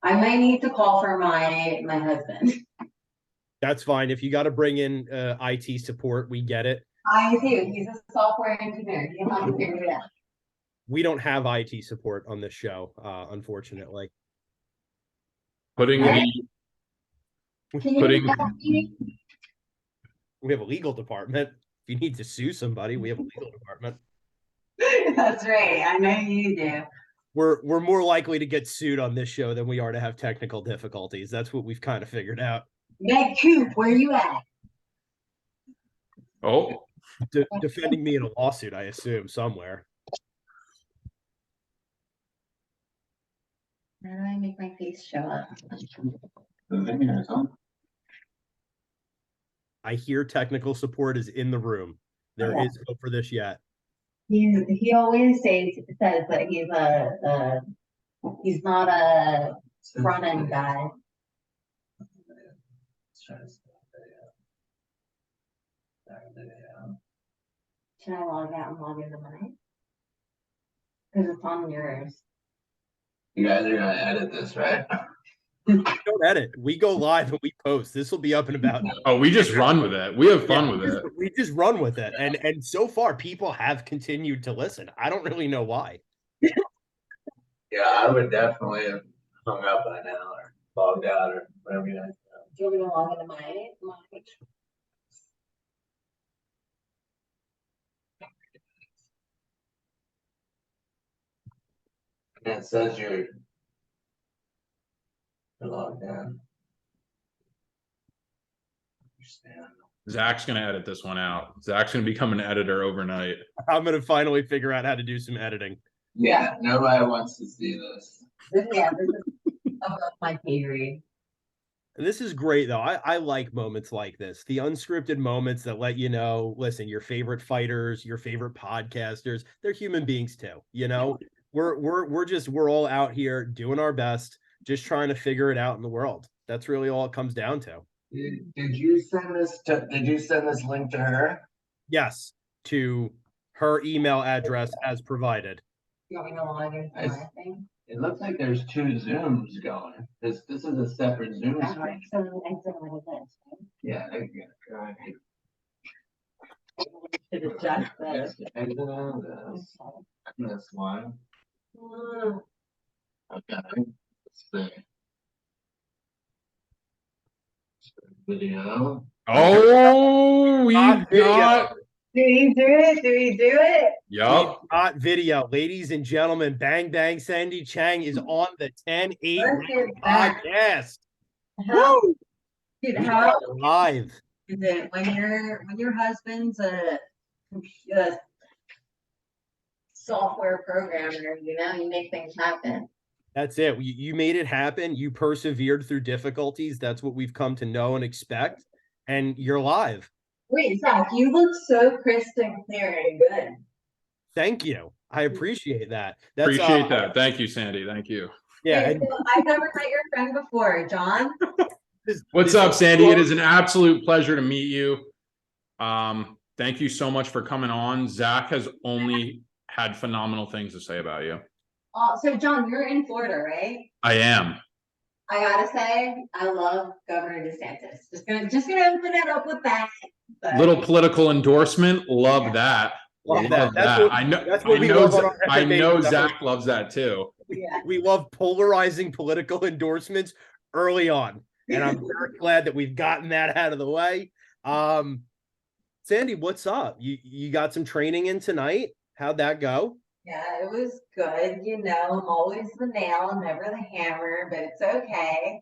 I might need to call for my husband. That's fine. If you got to bring in IT support, we get it. I do. He's a software engineer. He'll have to figure it out. We don't have IT support on this show, unfortunately. Putting Right. the Can you Putting- help me? We have a legal department. If you need to sue somebody, we have a legal department. That's right. I know you do. We're more likely to get sued on this show than we are to have technical difficulties. That's what we've kind of figured out. Meg Coop, where you at? oh, Defending me in a lawsuit, I assume, somewhere. How do I make my face show up? I hear technical support is in the room. There Yeah. is hope for this yet. He always says that he's not a front end guy. Should I log out and log into mine? Because it's on yours. You guys are gonna edit this, right? We don't edit. We go live and we post. This will be up in about. oh, we just run with it. We have fun with it. We just run with it, and so far people have continued to listen. I don't really know why. Yeah, I would definitely have hung up by now or logged out or whatever you guys Do you want me to log into my do. And it says you're logged in. Understand. Zach's gonna edit this one out. Zach's gonna become an editor overnight. I'm gonna finally figure out how to do some editing. Yeah, nobody wants to see this. Yeah, this is above my pay grade. And this is great though. I like moments like this, the unscripted moments that let you know, listen, your favorite fighters, your favorite podcasters, they're human beings too. You know, we're all out here doing our best, just trying to figure it out in the world. That's really all it comes down to. Did you send this link to her? Yes, to her email address as provided. You want me to log into my thing? It looks like there's 2 Zooms going. This is a separate Zoom screen. So exit out of this. Yeah, right. Should adjust Yes, this. exit out of this. This one. Okay. Let's see. Video. Oh, we Hot video. got. Do we do it? Do we do it? Yup. Hot video. Ladies and gentlemen, Bang Bang Sandy Chheng is on the 10-8 Look at that. podcast. How, Woo! dude, We how are live. is it when your husband's a computer software programmer, you make things happen. That's it. You made it happen. You persevered through difficulties. That's what we've come to know and expect. And you're live. Wait, Zach, you look so crisp and clear and good. Thank you. I appreciate that. That's, Appreciate that. Thank you, Sandy. Thank you. Yeah. Hey, And so I've never met your friend before, John. What's up, Sandy? It is an absolute pleasure to meet you. Thank you so much for coming on. Zach has only had phenomenal things to say about you. So John, you're in Florida, right? I am. I gotta say, I love Governor DeSantis. Just gonna open it up with that. But Little political endorsement. Love that. Love Love that. that. I know. That's what I we know. love on our I MMA know stuff. Zach loves that too. yeah. We love polarizing political endorsements early on. And I'm very glad that we've gotten that out of the way. Sandy, what's up? You got some training in tonight? How'd that go? Yeah, it was good. I'm always the nail, never the hammer, but it's okay.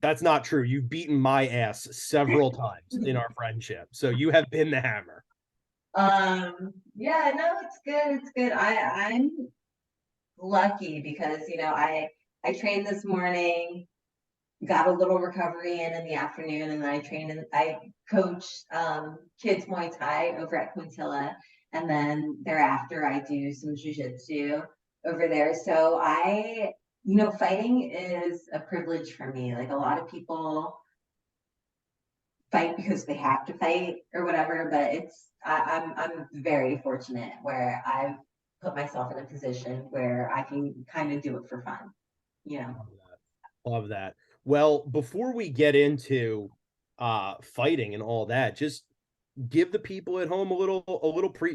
That's not true. You've beaten my ass several times in our friendship. So you have been the hammer. Yeah, no, it's good. It's good. I'm lucky because, I trained this morning, got a little recovery in the afternoon, and then I coach kids Muay Thai over at Quintilla, and then thereafter I do some jiu-jitsu over there. So fighting is a privilege for me. Like, a lot of people fight because they have to fight or whatever, but I'm very fortunate where I've put myself in a position where I can kind of do it for fun. Love that. Well, before we get into fighting and all that, just give the people at home a little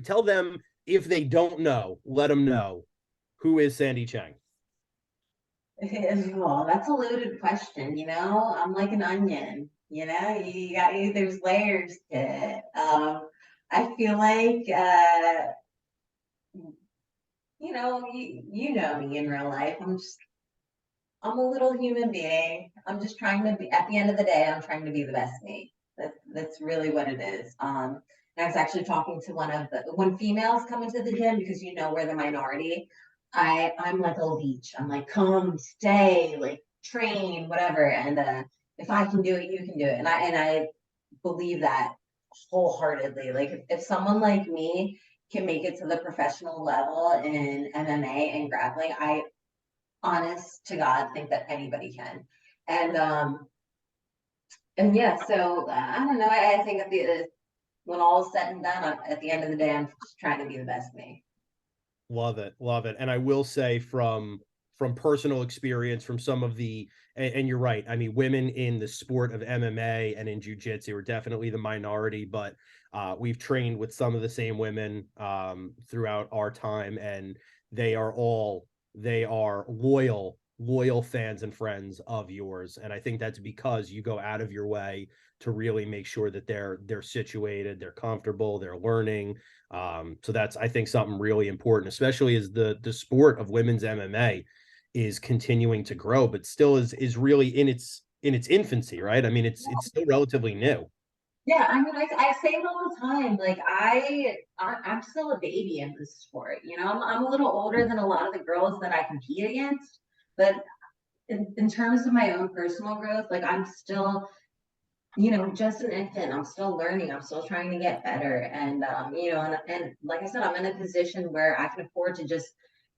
tell them, if they don't know, let them know, who is Sandy Chheng? Well, that's a loaded question. I'm like an onion. There's layers to it. I feel like you know me in real life. I'm a little human being. I'm just trying to be, at the end of the day, I'm trying to be the best me. That's really what it is. And I was actually talking to when females come into the gym, because we're the minority, I'm like a leech. I'm like, come, stay, like, train, whatever. And if I can do it, you can do it. And I believe that wholeheartedly. Like, if someone like me can make it to the professional level in MMA and grappling, I honest to God think that anybody can. And yeah, so I don't know. I think when all is said and done, at the end of the day, I'm just trying to be the best me. Love it. And I will say, from personal experience, from some of the, and you're right, I mean, women in the sport of MMA and in jiu-jitsu are definitely the minority, but we've trained with some of the same women throughout our time, and they are loyal fans and friends of yours. And I think that's because you go out of your way to really make sure that they're situated, they're comfortable, they're learning. So that's, I think, something really important, especially as the sport of women's MMA is continuing to grow, but still is really in its infancy, right? I mean, it's still relatively new. Yeah, I mean, I say it all the time. Like, I'm still a baby in this sport. I'm a little older than a lot of the girls that I compete against, but in terms of my own personal growth, like, I'm still, just an infant. I'm still learning. I'm still trying to get better. And and like I said, I'm in a position where I can afford to just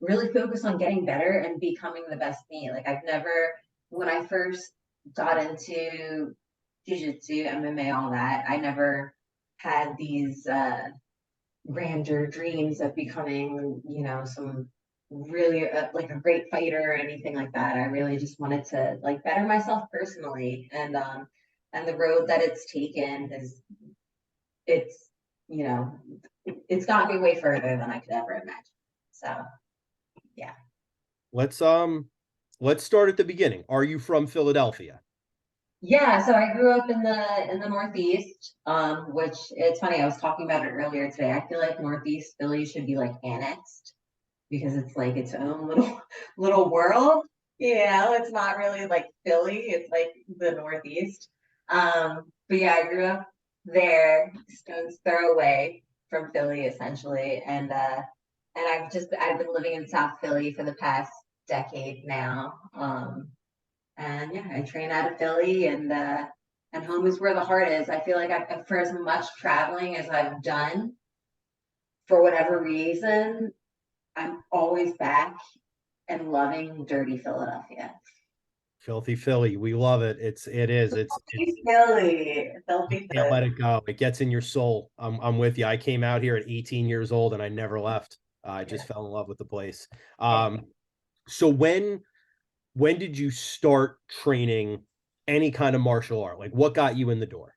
really focus on getting better and becoming the best me. Like, I've never when I first got into jiu-jitsu, MMA, all that, I never had these grander dreams of becoming, some really like a great fighter or anything like that. I really just wanted to like better myself personally, and the road that it's taken is it's you know it's got me way further than I could ever imagine. So yeah. Let's start at the beginning. Are you from Philadelphia? Yeah, so I grew up in the Northeast, which it's funny, I was talking about it earlier today. I feel like Northeast Philly should be like annexed because it's like its own little world. It's not really like Philly, it's like the Northeast. But yeah, I grew up there, stone's throw away from Philly essentially, and I've been living in South Philly for the past decade now. And yeah, I train out of Philly, and home is where the heart is. I feel like for as much traveling as I've done, for whatever reason, I'm always back and loving dirty Philadelphia. Filthy Philly. We love it. It is. Filthy Philly. Filthy You can't let Philly. it go. It gets in your soul. I'm with you. I came out here at 18 years old and I never left. I just fell in love with the place. So when did you start training any kind of martial art? Like what got you in the door?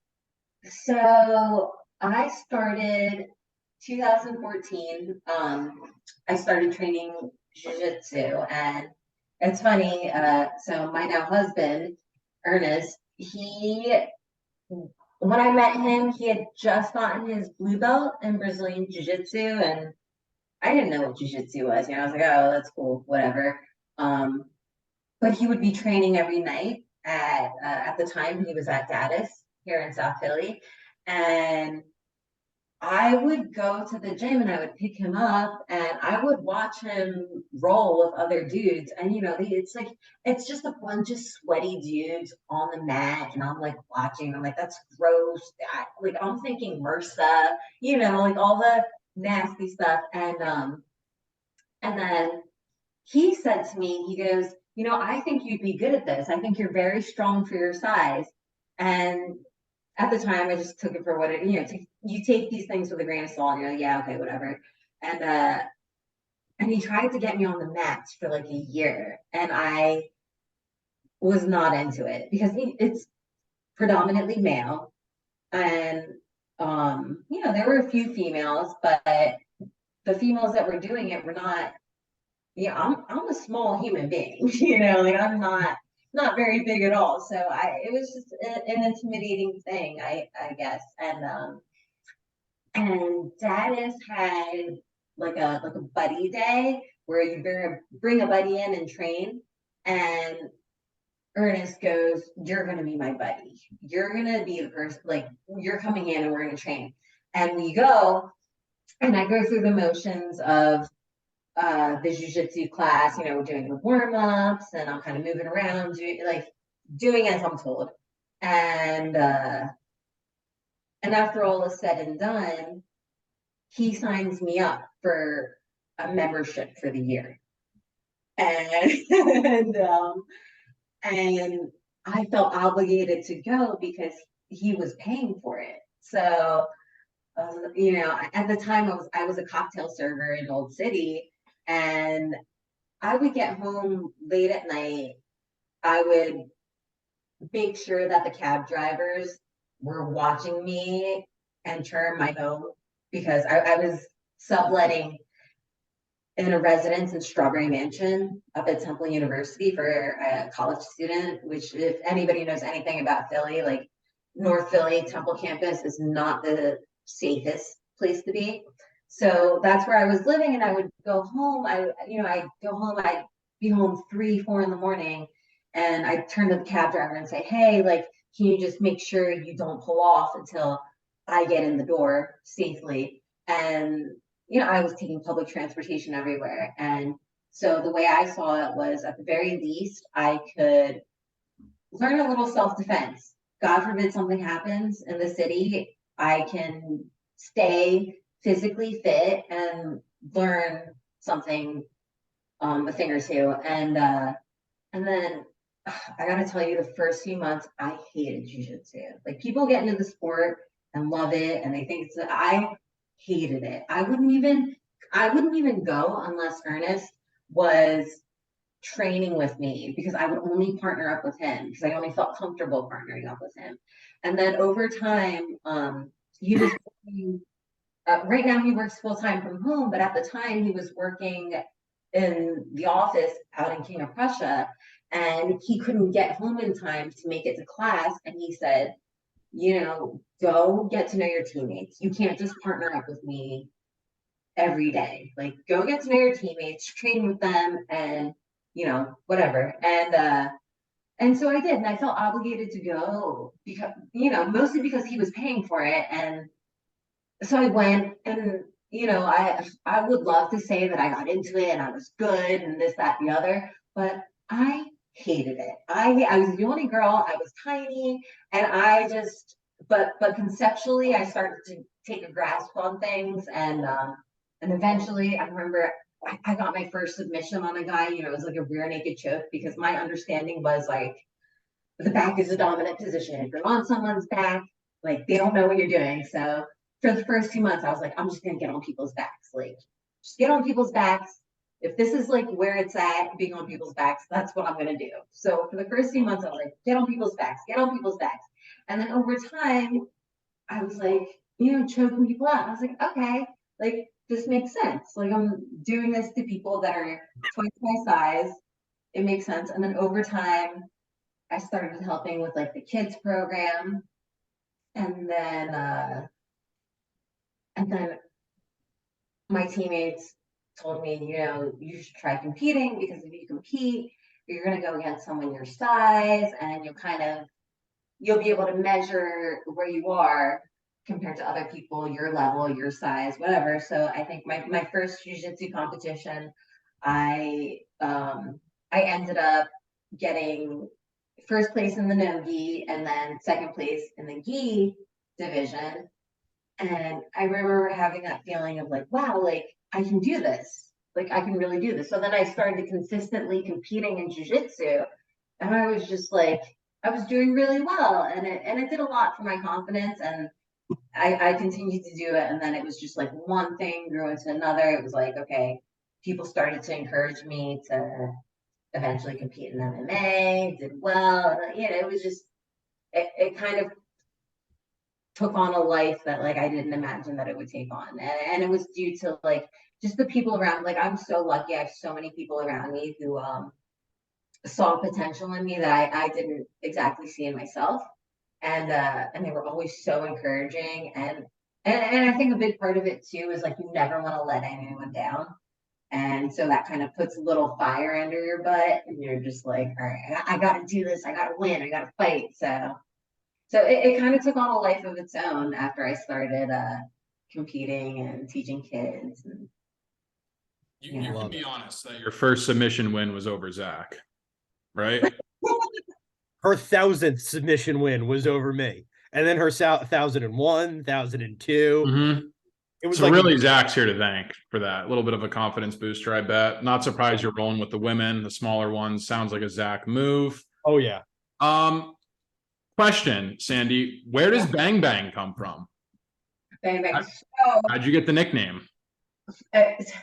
So I started 2014. I started training jiu-jitsu, and it's funny. So my now husband, Ernest, when I met him, he had just gotten his blue belt in Brazilian jiu-jitsu, and I didn't know what jiu-jitsu was. I was like, oh, that's cool, whatever. Um, but he would be training every night at the time he was at Gaddis here in South Philly, and I would go to the gym and I would pick him up and I would watch him roll with other dudes. And it's just a bunch of sweaty dudes on the mat. And I'm like watching, I'm like, that's gross. I'm thinking MRSA, like all the nasty stuff. And then he said to me, he goes, I think you'd be good at this. I think you're very strong for your size. And at the time, I just took it for what you take these things with a grain of salt. And you're like, yeah, okay, whatever. And he tried to get me on the mats for like a year, and I was not into it because it's predominantly male, and there were a few females, but the females that were doing it were not. Yeah, I'm a small human being, like I'm not very big at all. So it was just an intimidating thing, I guess. And Dadis had like a buddy day where you bring a buddy in and train. And Ernest goes, "You're gonna be my buddy. You're gonna be the person, like you're coming in and we're gonna train." And we go, and I go through the motions of the jiu-jitsu class. We're doing the warm-ups and I'm kind of moving around, doing as I'm told. And after all is said and done, he signs me up for a membership for the year. And and I felt obligated to go because he was paying for it. So at the time I was a cocktail server in Old City, and I would get home late at night. I would make sure that the cab drivers were watching me enter my home because I was subletting in a residence in Strawberry Mansion up at Temple University for a college student, which if anybody knows anything about Philly, like North Philly, Temple campus is not the safest place to be. So that's where I was living, and I would go home. I'd go home, I'd be home 3, 4 in the morning, and I'd turn to the cab driver and say, "Hey, like, can you just make sure you don't pull off until I get in the door safely?" And I was taking public transportation everywhere. And so the way I saw it was, at the very least, I could learn a little self-defense. God forbid something happens in the city, I can stay physically fit and learn something, a thing or two. And then I gotta tell you, the first few months I hated jujitsu. Like people get into the sport and love it, and they think I hated it. I wouldn't even go unless Ernest was training with me because I would only partner up with him because I only felt comfortable partnering up with him. And then over time, he was working, right now he works full time from home, but at the time he was working in the office out in King of Prussia, and he couldn't get home in time to make it to class. And he said, go get to know your teammates. You can't just partner up with me every day. Like, go get to know your teammates, train with them, and whatever. And so I did, and I felt obligated to go because, mostly because he was paying for it. And so I went, and I would love to say that I got into it and I was good and this, that, the other, but I hated it. I was the only girl. I was tiny, and I just, but conceptually, I started to take a grasp on things, and eventually, I remember I got my first submission on a guy. It was like a rear naked choke because my understanding was like the back is a dominant position. If you're on someone's back, like they don't know what you're doing. So for the first 2 months, I was like, I'm just gonna get on people's backs. Like, just get on people's backs. If this is like where it's at, being on people's backs, that's what I'm gonna do. So for the first 2 months, I was like, get on people's backs, get on people's backs. And then over time, I was like, choking people out. I was like, okay, like this makes sense. Like I'm doing this to people that are twice my size. It makes sense. And then over time, I started helping with like the kids program. And then my teammates told me, you should try competing because if you compete, you're going to go against someone your size, and you'll be able to measure where you are compared to other people, your level, your size, whatever. So I think my first jiu-jitsu competition, I ended up getting first place in the no-gi and then second place in the gi division. And I remember having that feeling of like, wow, like I can do this. Like I can really do this. So then I started consistently competing in jiu-jitsu, and I was just like, I was doing really well, and it did a lot for my confidence, and I continued to do it. And then it was just like one thing grew into another. It was like, okay, people started to encourage me to eventually compete in MMA, did well. It was just, it kind of took on a life that like I didn't imagine that it would take on. And it was due to like just the people around. Like I'm so lucky. I have so many people around me who saw potential in me that I didn't exactly see in myself. And they were always so encouraging. And I think a big part of it too is like you never want to let anyone down. And so that kind of puts a little fire under your butt, and you're just like, all right, I got to do this. I got to win. I got to fight. So it kind of took on a life of its own after I started competing and teaching kids. And, You can be honest that your first submission win was over Zach, right? Her 1000th submission win was over me, and then her 1001, 1002. Mm-hmm. It was so like really Zach's here to thank for that. A little bit of a confidence booster, I bet. Not surprised you're rolling with the women, the smaller ones. Sounds like a Zach move. Oh yeah. Question, Sandy, where does Bang Bang come from? Bang Bang. How'd you get the nickname? It's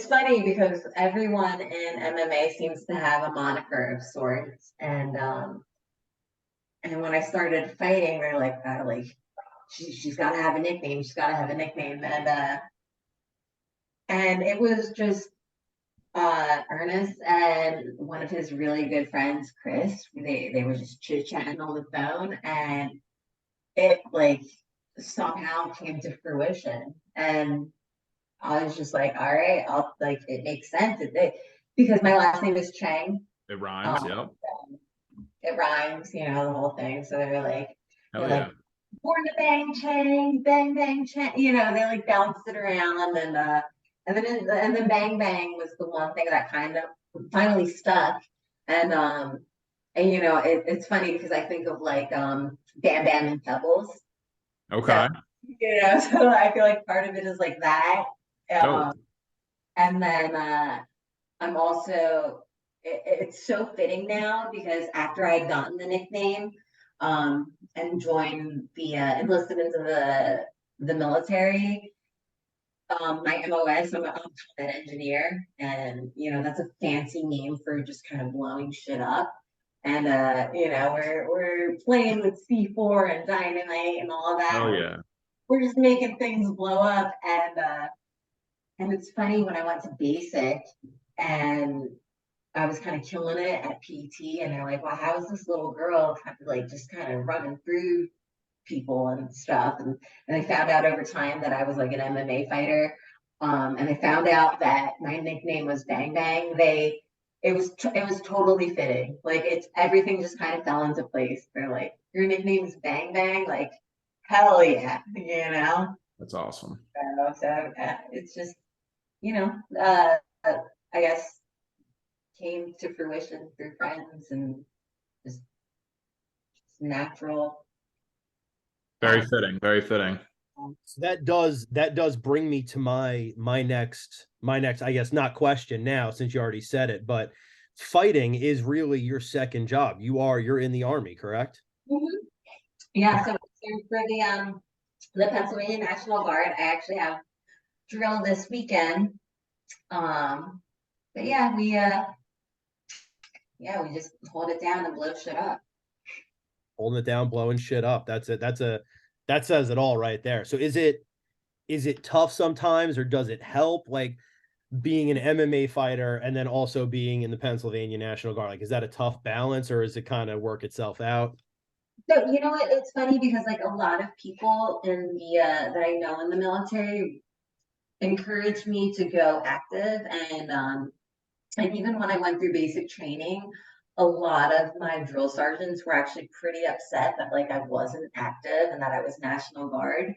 funny because everyone in MMA seems to have a moniker of sorts, and when I started fighting, they're like, she's got to have a nickname. She's got to have a nickname, and it was just Ernest and one of his really good friends, Chris. They were just chit chatting on the phone, and it like somehow came to fruition. And I was just like, all right, I'll like it makes sense. Because my last name is Chheng. It rhymes, yep. It rhymes, the whole thing. So they were like, like, born to Bang Chheng, Bang Bang Chheng. They like bounced it around, and then Bang Bang was the one thing that kind of finally stuck. And it's funny because I think of like Bam Bam and Pebbles. Okay. So I feel like part of it is like that. And then I'm also it's so fitting now because after I'd gotten the nickname, and joined enlisted into the military, my MOS, I'm a combat engineer, and that's a fancy name for just kind of blowing shit up. And we're playing with C4 and dynamite and all that. Oh yeah. We're just making things blow up. And it's funny, when I went to basic and I was kind of killing it at PT, and they're like, "Well, how is this little girl just kind of running through people and stuff?" And I found out over time that I was like an MMA fighter. And I found out that my nickname was Bang Bang. It was totally fitting. Like, it's everything just kind of fell into place. They're like, "Your nickname is Bang Bang." Like, hell yeah, That's awesome. So it's just, I guess came to fruition through friends and just natural. Very fitting. Very fitting. So that does bring me to my next, I guess, not question now, since you already said it, but fighting is really your second job. You're in the Army, correct? Mm-hmm. Yeah, so for the Pennsylvania National Guard, I actually have drill this weekend. But yeah, we just hold it down and blow shit up. Holding it down, blowing shit up. That's it. That says it all right there. So is it tough sometimes, or does it help, like, being an MMA fighter and then also being in the Pennsylvania National Guard? Like, is that a tough balance, or is it kind of work itself out? So you know what? It's funny because like a lot of people in the that I know in the military encouraged me to go active, and even when I went through basic training, a lot of my drill sergeants were actually pretty upset that like I wasn't active and that I was National Guard.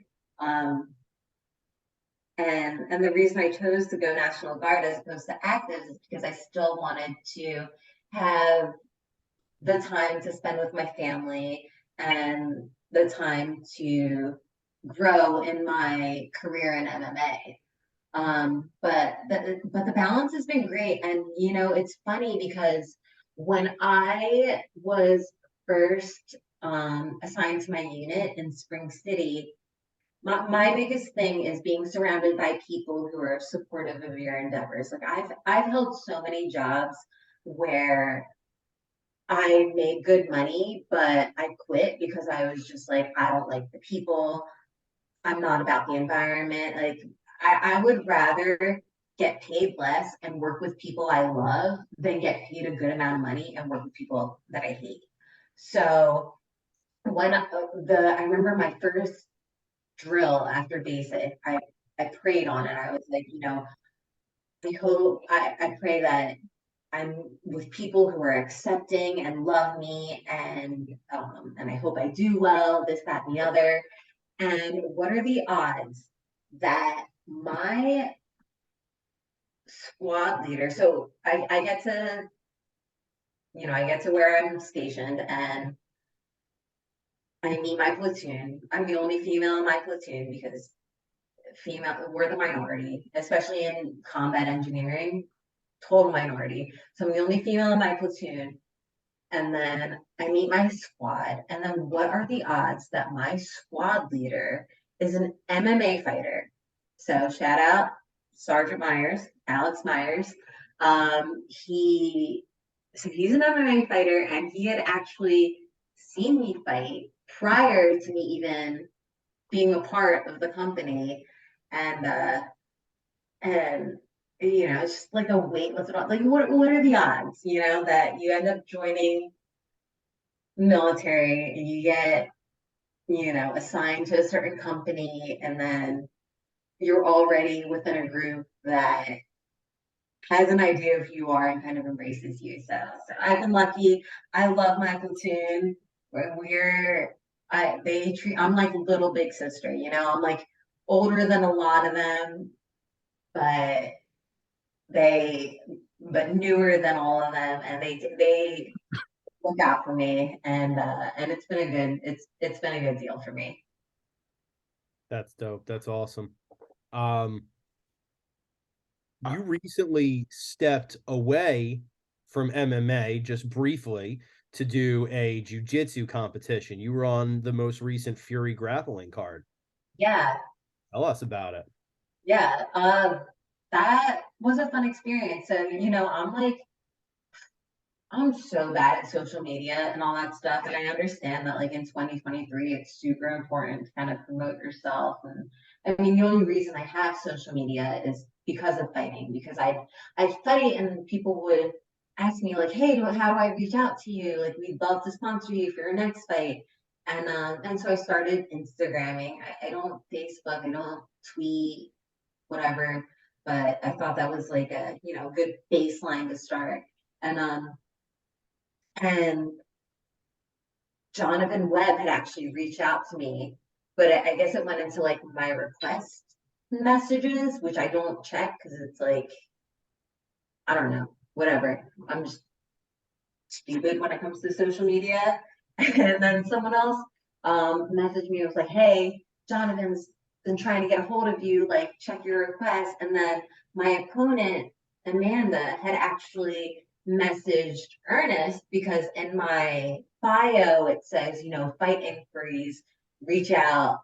And the reason I chose to go National Guard as opposed to active is because I still wanted to have the time to spend with my family and the time to grow in my career in MMA. But the balance has been great. And it's funny because when I was first assigned to my unit in Spring City, my biggest thing is being surrounded by people who are supportive of your endeavors. Like, I've held so many jobs where I made good money, but I quit because I was just like, I don't like the people. I'm not about the environment. Like, I would rather get paid less and work with people I love than get paid a good amount of money and work with people that I hate. So when I remember my first drill after basic, I prayed on it. I was like, I pray that I'm with people who are accepting and love me, and I hope I do well, this, that, and the other. And what are the odds that my squad leader, so I get to, I get to where I'm stationed, and I meet my platoon. I'm the only female in my platoon because we're the minority, especially in combat engineering, total minority. So I'm the only female in my platoon. And then I meet my squad. And then what are the odds that my squad leader is an MMA fighter? So shout out Sergeant Myers, Alex Myers. He's an MMA fighter, and he had actually seen me fight prior to me even being a part of the company. And it's just like a weightless. Like, what are the odds, that you end up joining military, and you get, assigned to a certain company, and then you're already within a group that has an idea of who you are and kind of embraces you. So I've been lucky. I love my platoon. I'm like little big sister, I'm like older than a lot of them, but newer than all of them, and they look out for me, and it's been a good deal for me. That's dope. That's awesome. You recently stepped away from MMA just briefly to do a jiu-jitsu competition. You were on the most recent Fury grappling card. Yeah. Tell us about it. Yeah. That was a fun experience. So, I'm so bad at social media and all that stuff. And I understand that like in 2023, it's super important to kind of promote yourself. And I mean, the only reason I have social media is because of fighting, because I'd fight and people would ask me like, hey, how do I reach out to you? Like, we'd love to sponsor you for your next fight. And so I started Instagramming. I don't Facebook, I don't tweet, whatever, but I thought that was like a, good baseline to start. And Jonathan Webb had actually reached out to me, but I guess it went into like my request messages, which I don't check because it's like, I don't know, whatever. I'm just stupid when it comes to social media. And then someone else messaged me and was like, hey, Jonathan's been trying to get a hold of you, like check your request. And then my opponent, Amanda, had actually messaged Ernest because in my bio it says, fight inquiries, reach out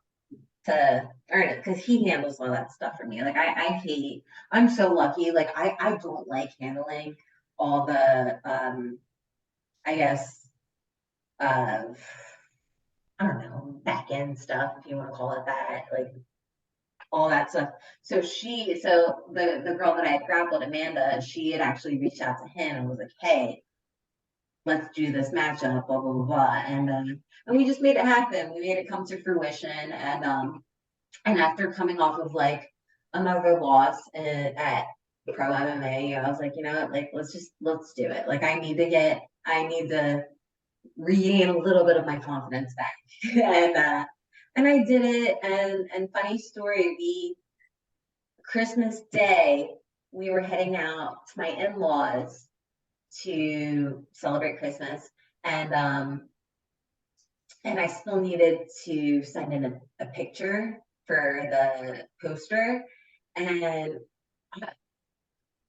to Ernest because he handles all that stuff for me. Like I'm so lucky. Like I don't like handling all the I guess I don't know, back end stuff, if you want to call it that, like all that stuff. So the girl that I had grappled, Amanda, she had actually reached out to him and was like, hey, let's do this matchup, blah, blah, blah, blah. And we just made it happen. We made it come to fruition. And after coming off of like another loss at Pro MMA, I was like, like, let's do it. Like, I need to regain a little bit of my confidence back. And I did it. And funny story, Christmas Day, we were heading out to my in-laws to celebrate Christmas. And I still needed to send in a picture for the poster. And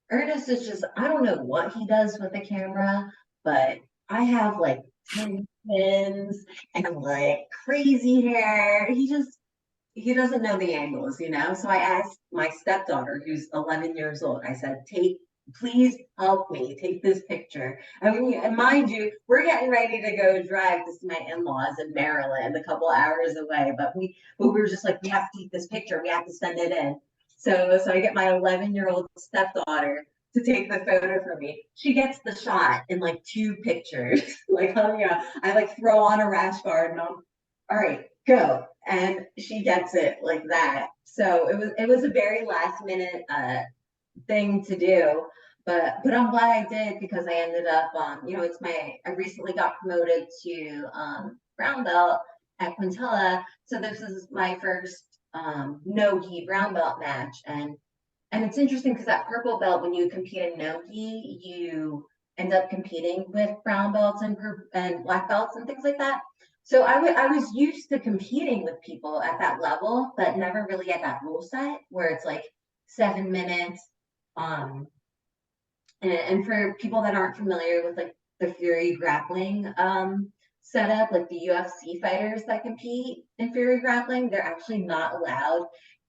Ernest is just, I don't know what he does with the camera, but I have like 10 pins and like crazy hair. He doesn't know the angles, So I asked my stepdaughter, who's 11 years old, I said, please help me take this picture. I mean, and mind you, we're getting ready to go drive to see my in-laws in Maryland, a couple hours away, but we were just like, we have to take this picture. We have to send it in. So I get my 11-year-old stepdaughter to take the photo for me. She gets the shot in like 2 pictures. Like, I like throw on a rash guard and I'm, all right, go. And she gets it like that. So it was a very last minute thing to do. But I'm glad I did because I ended up I recently got promoted to brown belt at Quintella. So this is my first no-gi brown belt match. And it's interesting because at purple belt, when you compete in no-gi, you end up competing with brown belts and black belts and things like that. So I was used to competing with people at that level, but never really at that rule set where it's like 7 minutes. And for people that aren't familiar with like the Fury grappling setup, like the UFC fighters that compete in Fury grappling, they're actually not allowed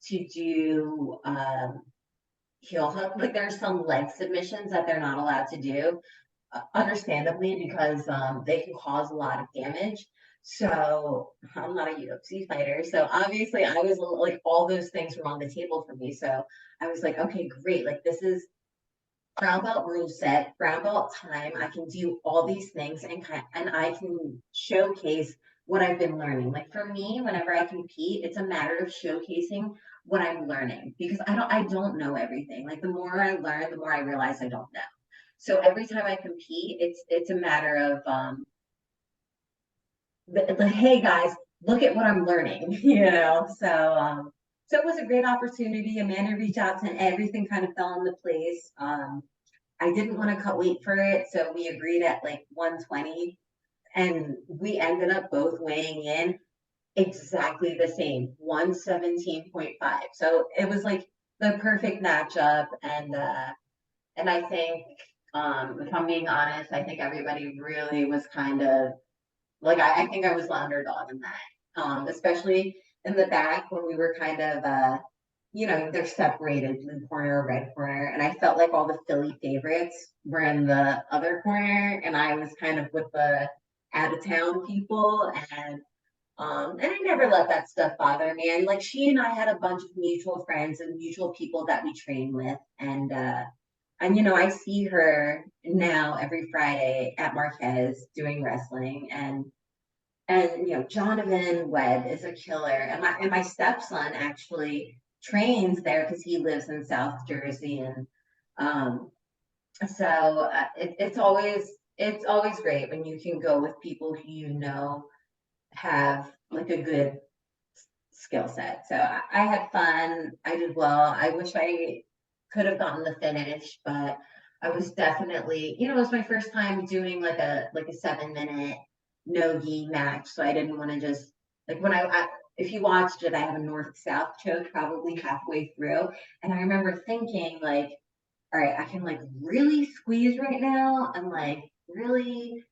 to do heel hook. Like there's some leg submissions that they're not allowed to do, understandably, because they can cause a lot of damage. So I'm not a UFC fighter. So obviously I was like, all those things were on the table for me. So I was like, okay, great. Like this is brown belt rule set, brown belt time. I can do all these things and I can showcase what I've been learning. Like for me, whenever I compete, it's a matter of showcasing what I'm learning because I don't know everything. Like the more I learn, the more I realize I don't know. So every time I compete, it's a matter of hey guys, look at what I'm learning, So it was a great opportunity. Amanda reached out and everything kind of fell into place. I didn't want to cut weight for it, so we agreed at like 120, and we ended up both weighing in exactly the same, 117.5. So it was like the perfect matchup, and I think If I'm being honest, I think everybody really was kind of like, I think I was the underdog in that. Especially in the back when we were kind of, they're separated, blue corner, red corner. And I felt like all the Philly favorites were in the other corner. And I was kind of with the out of town people. And I never let that stuff bother me. And like she and I had a bunch of mutual friends and mutual people that we train with. And I see her now every Friday at Marquez doing wrestling. And Jonathan Webb is a killer. And my stepson actually trains there because he lives in South Jersey. And um, it's always great when you can go with people who have like a good skill set. So I had fun. I did well. I wish I could have gotten the finish, but I was definitely, it was my first time doing like a 7 minute no gi match. So I didn't want to just like when if you watched it, I have a north south choke probably halfway through. And I remember thinking like, all right, I can like really squeeze right now and like really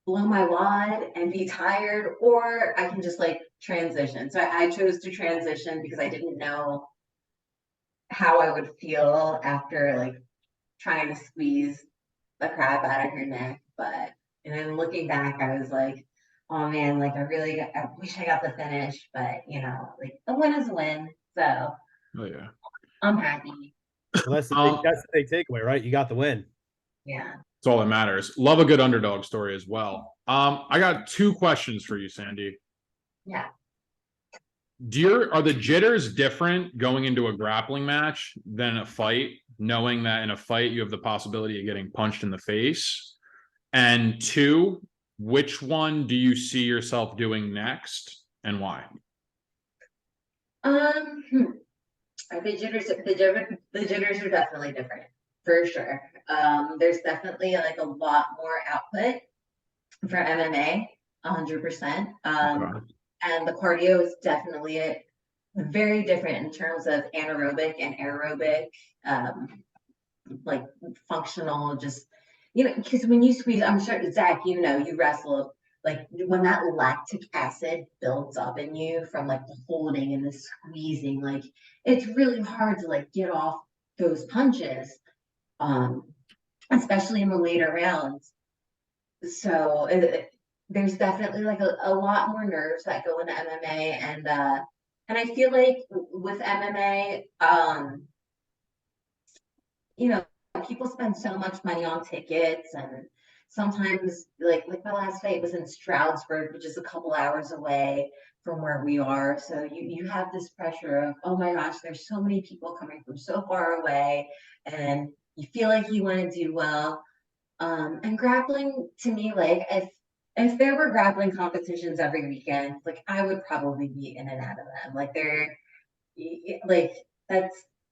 blow my wad and be tired, or I can just like transition. So I chose to transition because I didn't know how I would feel after like trying to squeeze the crap out of her neck. And then looking back, I was like, oh man, like I wish I got the finish, but like a win is a win. So Oh yeah. I'm happy. Well, that's the big takeaway, right? You got the win. Yeah. It's all that matters. Love a good underdog story as well. I got 2 questions for you, Sandy. Yeah. Are the jitters different going into a grappling match than a fight, knowing that in a fight you have the possibility of getting punched in the face? And 2, which one do you see yourself doing next and why? The jitters are definitely different for sure. There's definitely like a lot more output for MMA, 100%. And the cardio is definitely very different in terms of anaerobic and aerobic, like functional, just, because when you squeeze, I'm sure, Zach, you wrestle, like when that lactic acid builds up in you from like the holding and the squeezing, like it's really hard to like get off those punches, especially in the later rounds. So there's definitely like a lot more nerves that go into MMA, and I feel like with MMA, people spend so much money on tickets, and sometimes like my last fight was in Stroudsburg, which is a couple hours away from where we are. So you have this pressure of, oh my gosh, there's so many people coming from so far away, and you feel like you want to do well. And grappling to me, like if there were grappling competitions every weekend, like I would probably be in and out of them. Like like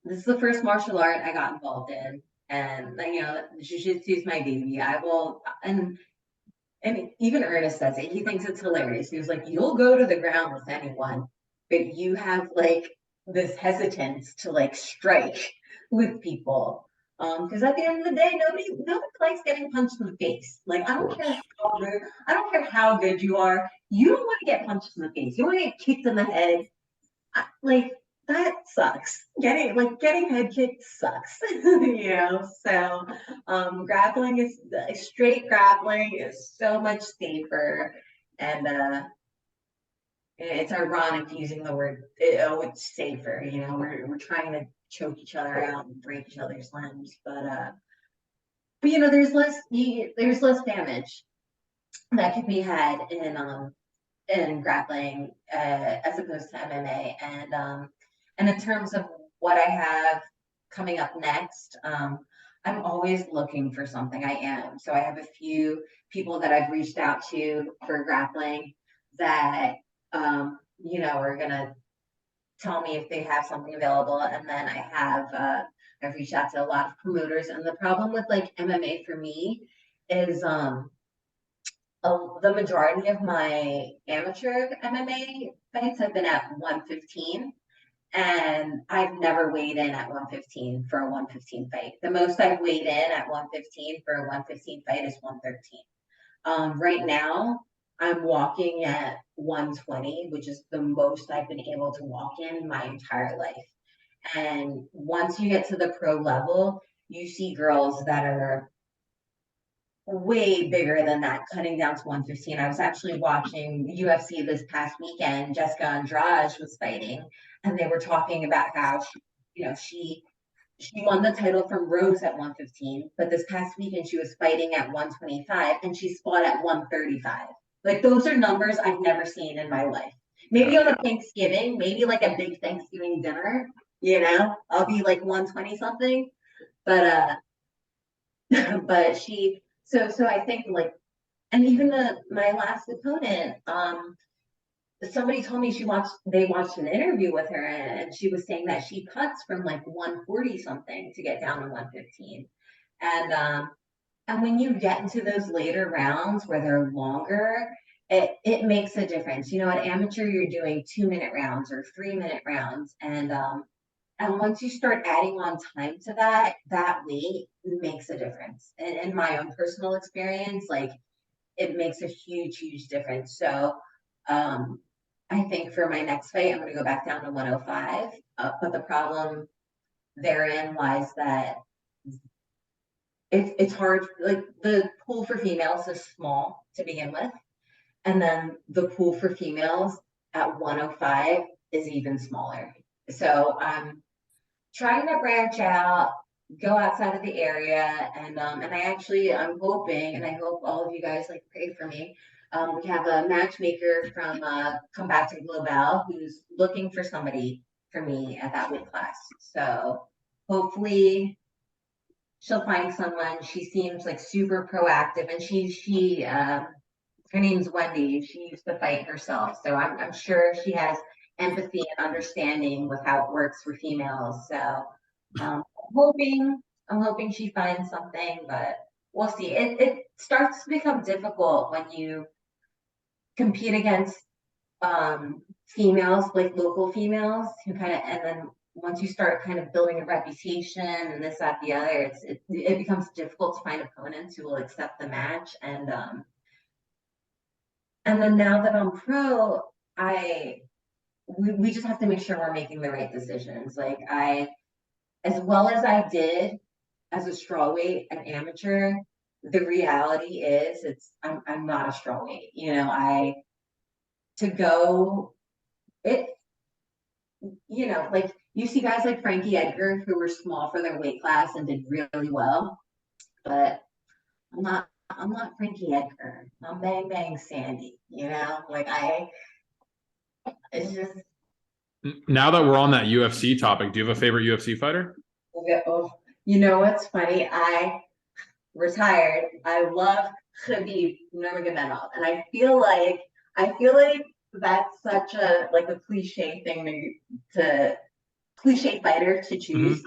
this is the first martial art I got involved in, and like, jiu-jitsu is my baby. I will, and even Ernest says it. He thinks it's hilarious. He was like, "You'll go to the ground with anyone, but you have like this hesitance to like strike with people." Because at the end of the day, nobody likes getting punched in the face. Like I don't care how good you are. You don't want to get punched in the face. You want to get kicked in the head. Like that sucks. Getting head kicked sucks. So straight grappling is so much safer, and it's ironic using the word it's safer. We're trying to choke each other out and break each other's limbs, but there's less damage that can be had in grappling as opposed to MMA. And in terms of what I have coming up next, I'm always looking for something. I am. So I have a few people that I've reached out to for grappling that, are going to tell me if they have something available. And then I've reached out to a lot of promoters. And the problem with like MMA for me is, the majority of my amateur MMA fights have been at 115, And I've never weighed in at 115 for a 115 fight. The most I've weighed in at 115 for a 115 fight is 113. Right now, I'm walking at 120, which is the most I've been able to walk in my entire life. And once you get to the pro level, you see girls that are way bigger than that, cutting down to 115. I was actually watching UFC this past weekend. Jessica Andrade was fighting, and they were talking about how she won the title from Rose at 115, but this past weekend she was fighting at 125 and she fought at 135. Like, those are numbers I've never seen in my life. Maybe on a Thanksgiving, maybe like a big Thanksgiving dinner, I'll be like 120 something. But but so I think, like, and even my last opponent, somebody told me they watched an interview with her, and she was saying that she cuts from like 140 something to get down to 115. And when you get into those later rounds where they're longer, it makes a difference. At amateur, you're doing 2-minute rounds or 3-minute rounds. And once you start adding on time to that weight makes a difference. And in my own personal experience, like, it makes a huge, huge difference. So I think for my next fight, I'm going to go back down to 105. But the problem therein lies that it's hard. Like, the pool for females is small to begin with. And then the pool for females at 105 is even smaller. So I'm trying to branch out, go outside of the area. And I'm hoping, and I hope all of you guys like pray for me. We have a matchmaker from Combate Global who's looking for somebody for me at that weight class. So hopefully she'll find someone. She seems like super proactive, and her name's Wendy. She used to fight herself, so I'm sure she has empathy and understanding with how it works for females. So I'm hoping she finds something, but we'll see. It starts to become difficult when you compete against females, like local females, and then once you start kind of building a reputation and this, that, the other, it becomes difficult to find opponents who will accept the match. And then now that I'm pro, we just have to make sure we're making the right decisions. Like, as well as I did as a strawweight and amateur, the reality is I'm not a strawweight. Like, you see guys like Frankie Edgar who were small for their weight class and did really well, but I'm not Frankie Edgar. I'm Bang Bang Sandy. Like, it's just. Now that we're on that UFC topic, do you have a favorite UFC fighter? Oh, you know what's funny? I retired. I love Khabib Nurmagomedov, and I feel like that's such a cliche thing cliche fighter to choose,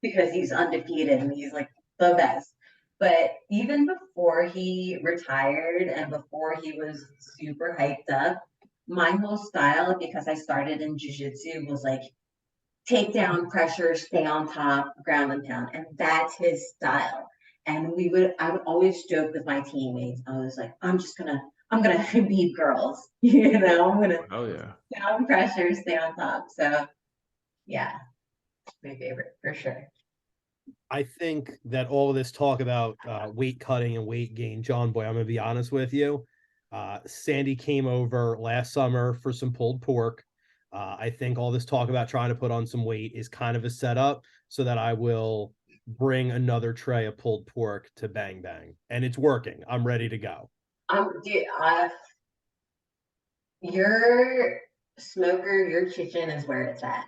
because he's undefeated and he's like the best. But even before he retired and before he was super hyped up, my whole style, because I started in jiu-jitsu, was like take down, pressure, stay on top, ground and pound, and that's his style. And I would always joke with my teammates. I was like, I'm gonna beat girls, I'm gonna down pressure, stay on top. So yeah, my favorite for sure. I think that all of this talk about weight cutting and weight gain, John Boy, I'm gonna be honest with you. Sandy came over last summer for some pulled pork. I think all this talk about trying to put on some weight is kind of a setup so that I will bring another tray of pulled pork to Bang Bang, and it's working. I'm ready to go. Your smoker, your kitchen is where it's at.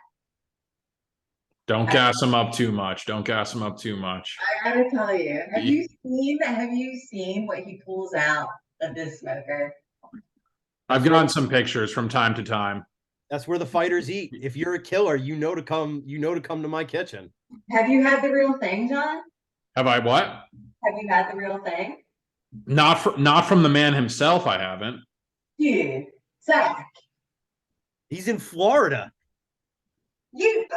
Don't gas him up too much. I gotta tell you, have you seen what he pulls out of this smoker? I've gotten some pictures from time to time. That's where the fighters eat. If you're a killer, to come to my kitchen. Have you had the real thing, John? Have I what? Have you had the real thing? Not from the man himself, I haven't. Dude, Zach. He's in Florida. You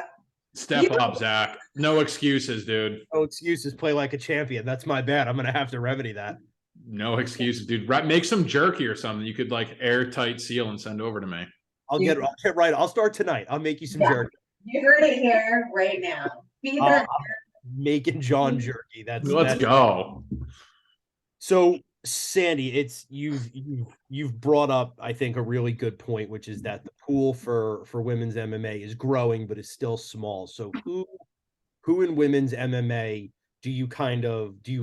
Step up, Zach. No excuses, dude. No excuses. Play like a champion. That's my bad. I'm gonna have to remedy that. No excuses, dude. Make some jerky or something you could like airtight seal and send over to me. I'll get right. I'll start tonight. I'll make you some jerky. You heard it here right now. Be the making John jerky. Let's go. So Sandy, it's you've brought up, I think, a really good point, which is that the pool for women's MMA is growing, but is still small. So who in women's MMA do you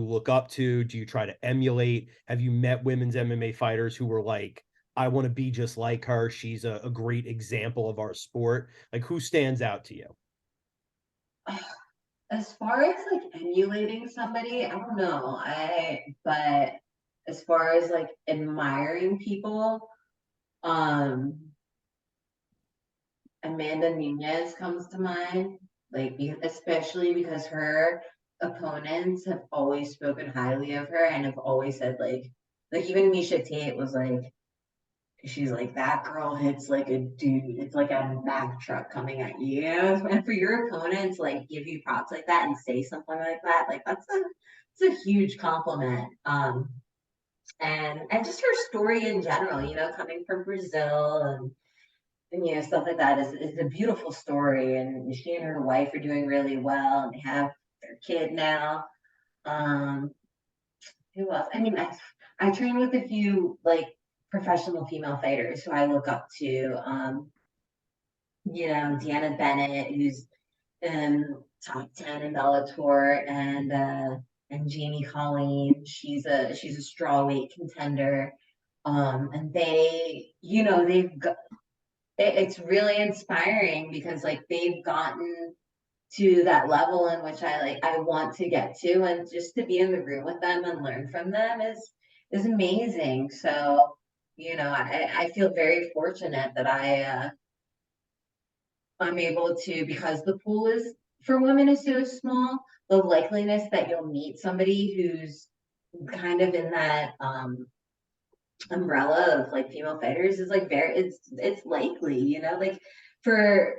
look up to? Do you try to emulate? Have you met women's MMA fighters who were like, I want to be just like her. She's a great example of our sport. Like, who stands out to you? As far as like emulating somebody, I don't know. But as far as like admiring people, Amanda Nunes comes to mind. Like, especially because her opponents have always spoken highly of her and have always said like even Misha Tate was like, she's like, that girl hits like a dude. It's like a Mack truck coming at you. And for your opponents, like, give you props like that and say something like that, like it's a huge compliment. And just her story in general, coming from Brazil and stuff like that is a beautiful story. And she and her wife are doing really well, and they have their kid now. Who else? I mean, I train with a few like professional female fighters who I look up to. Deanna Bennett, who's in top 10 in Bellator, and Jamie Colleen. She's a strawweight contender. And they've got, it's really inspiring because like they've gotten to that level in which I want to get to, and just to be in the room with them and learn from them is amazing. So, I feel very fortunate that I'm able to, because the pool for women is so small, the likeliness that you'll meet somebody who's kind of in that umbrella of like female fighters is like it's likely, like for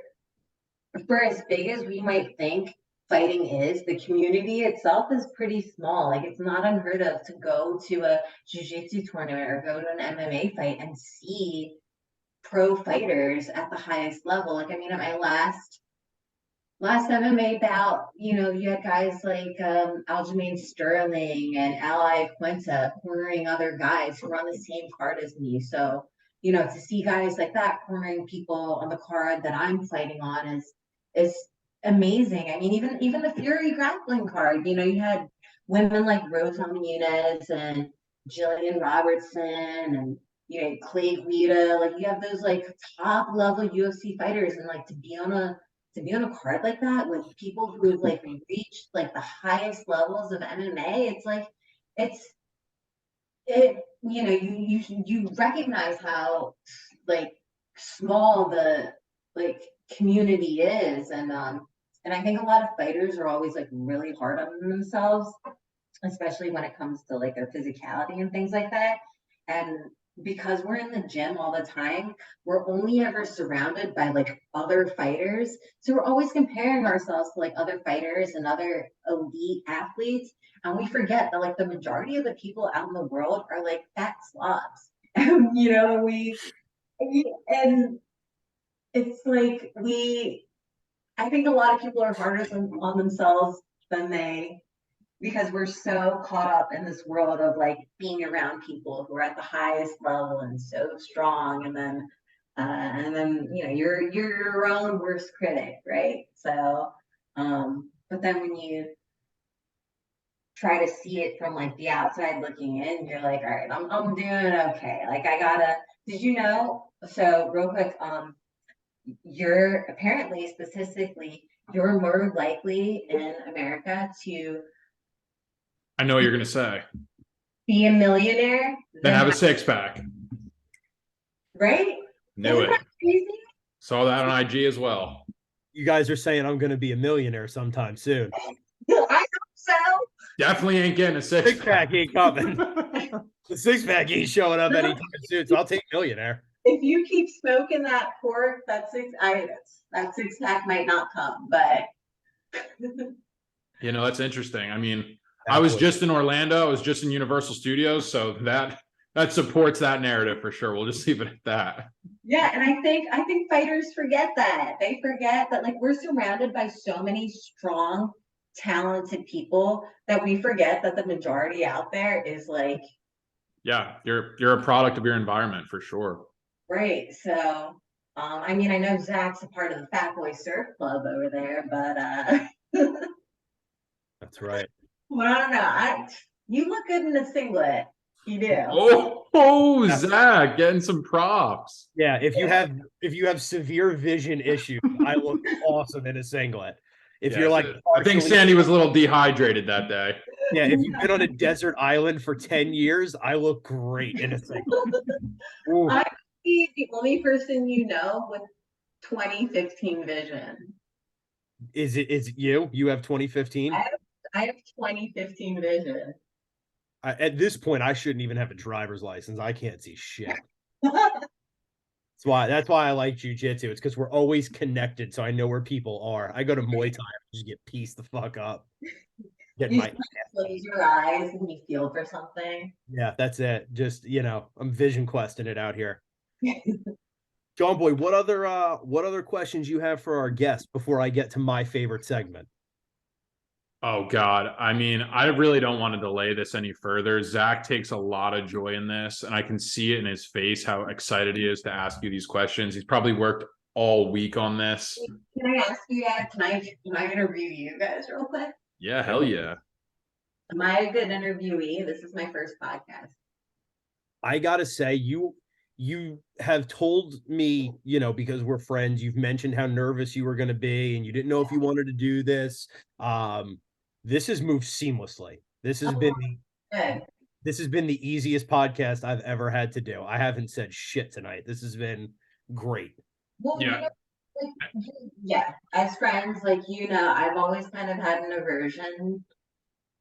as big as we might think fighting is, the community itself is pretty small. Like, it's not unheard of to go to a jiu-jitsu tournament or go to an MMA fight and see pro fighters at the highest level. Like, I mean, at my last MMA bout, you had guys like Aljamain Sterling and Ally Quinta cornering other guys who were on the same card as me. So, to see guys like that cornering people on the card that I'm fighting on is amazing. I mean, even the Fury grappling card, you had women like Rose Namajunas and Jillian Robertson and Clay Guida. Like, you have those like top level UFC fighters, and like to be on a card like that with people who've like reached like the highest levels of MMA, it's like you recognize how like small the like community is, and I think a lot of fighters are always like really hard on themselves, especially when it comes to like their physicality and things like that. And because we're in the gym all the time, we're only ever surrounded by like other fighters. So we're always comparing ourselves to like other fighters and other elite athletes. And we forget that like the majority of the people out in the world are like fat slobs. And it's like I think a lot of people are harder on themselves than because we're so caught up in this world of like being around people who are at the highest level and so strong, and then you're your own worst critic, right? So but then when you try to see it from like the outside looking in, you're like, all right, I'm doing okay. Like, did you know, so real quick, you're apparently statistically you're more likely in America to, I know what you're going to say, be a millionaire then have a six-pack. Right? Knew Isn't it. that crazy? Saw that on IG as well. You guys are saying I'm going to be a millionaire sometime soon. I hope so. Definitely ain't getting a six-pack. Ain't coming. The six-pack ain't showing up anytime soon, so I'll take millionaire. if you keep smoking that pork, that six pack might not come, but You know, that's interesting. I mean, I was just in Orlando. I was just in Universal Studios, so that supports that narrative for sure. We'll just leave it at that. yeah, and I think fighters forget that. They forget that, like, we're surrounded by so many strong, talented people that we forget that the majority out there is like, Yeah, you're a product of your environment for sure. right. So I mean, I know Zach's a part of the Fat Boy Surf Club over there, but That's right. well, I don't know. You look good in a singlet. You do. Oh, Zach, getting some props. Yeah, if you have severe vision issues, I look awesome in a singlet. If Yeah, you're like, I think Sandy was a little dehydrated that day. yeah, if you've been on a desert island for 10 years, I look great in a singlet. Ooh. I'm the only person you know with 2015 vision. Is it you? You have 2015? I have 2015 vision. At this point, I shouldn't even have a driver's license. I can't see shit. That's why I like jujitsu. It's because we're always connected, so I know where people are. I go to Muay Thai, I just get pieced the fuck up. You close your eyes and you feel for something. Yeah, that's it. Just, I'm vision questing it out here. John Boy, what other questions you have for our guests before I get to my favorite segment? Oh God. I mean, I really don't want to delay this any further. Zach takes a lot of joy in this, and I can see it in his face how excited he is to ask you these questions. He's probably worked all week on this. Can I ask you guys? Can I interview you guys real quick? Yeah, hell yeah. Am I a good interviewee? This is my first podcast. I gotta say, you have told me, because we're friends, you've mentioned how nervous you were going to be and you didn't know if you wanted to do this. This has moved seamlessly. This has been the easiest podcast I've ever had to do. I haven't said shit tonight. This has been great. Well, yeah, as friends, I've always kind of had an aversion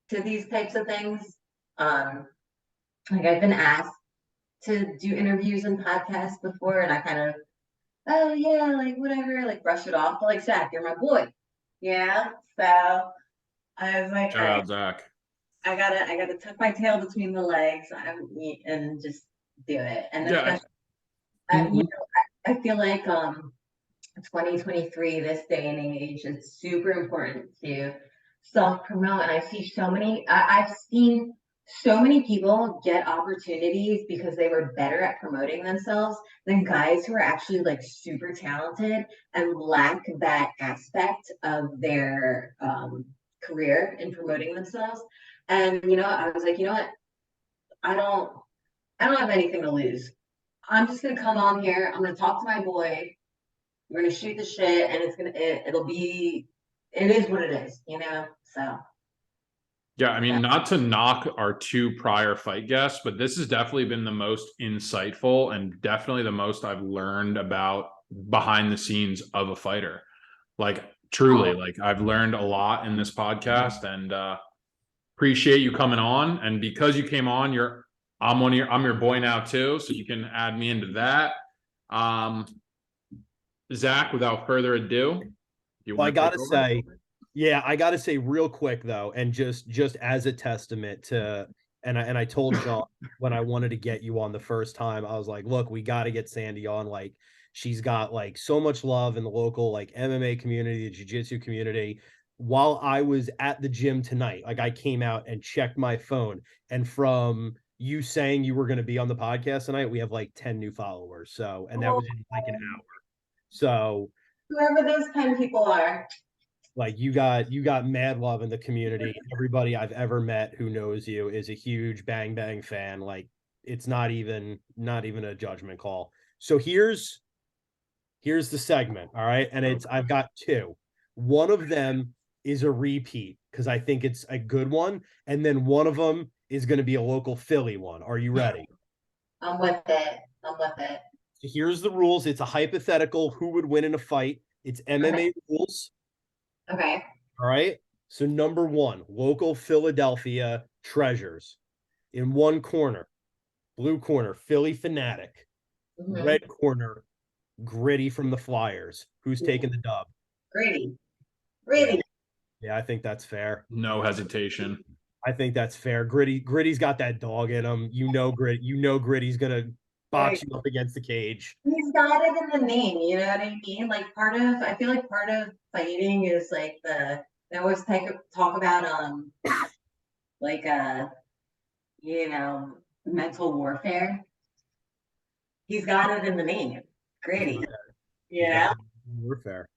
to these types of things. I've been asked to do interviews and podcasts before, and I kind of, oh yeah, like whatever, brush it off. But like, Zach, you're my boy. Yeah. So I was like, shout out Zach. I gotta tuck my tail between the legs and just do it. And then I feel like 2023, this day and age, it's super important to self-promote. And I see I've seen so many people get opportunities because they were better at promoting themselves than guys who are actually super talented and lack that aspect of their career in promoting themselves. And I was like, you know what? I don't have anything to lose. I'm just gonna come on here. I'm gonna talk to my boy. We're gonna shoot the shit, and it is what it is, So. Yeah, I mean, not to knock our two prior fight guests, but this has definitely been the most insightful and definitely the most I've learned about behind the scenes of a fighter. Truly, I've learned a lot in this podcast, and appreciate you coming on. And because you came on, I'm your boy now too, so you can add me into that. Zach, without further ado, I gotta say real quick though, and just as a testament to, and I told John when I wanted to get you on the first time, I was like, look, we got to get Sandy on. She's got so much love in the local MMA community, the jiu-jitsu community. While I was at the gym tonight, I came out and checked my phone, and from you saying you were going to be on the podcast tonight, we have 10 new followers. So, and that was in an hour. So whoever those 10 people are, you got mad love in the community. Everybody I've ever met who knows you is a huge Bang Bang fan. It's not even a judgment call. So here's the segment. All right. And I've got two. One of them is a repeat because I think it's a good one. And then one of them is going to be a local Philly one. Are you ready? I'm with it. So here's the rules. It's a hypothetical. Who would win in a fight? It's MMA rules. Okay. All right. So number one, local Philadelphia treasures. In one corner, blue corner, Philly fanatic. Mhm. Red corner, Gritty from the Flyers. Who's taking the dub? Gritty. Yeah. Gritty. Yeah, I think that's fair. No hesitation. I think that's fair. Gritty's got that dog in him. Gritty's gonna box you up against the cage. He's got it in the name, you know what I mean? Like I feel like part of fighting is like they always talk about like you know, mental warfare. He's got it in the name. Gritty. You know? Warfare.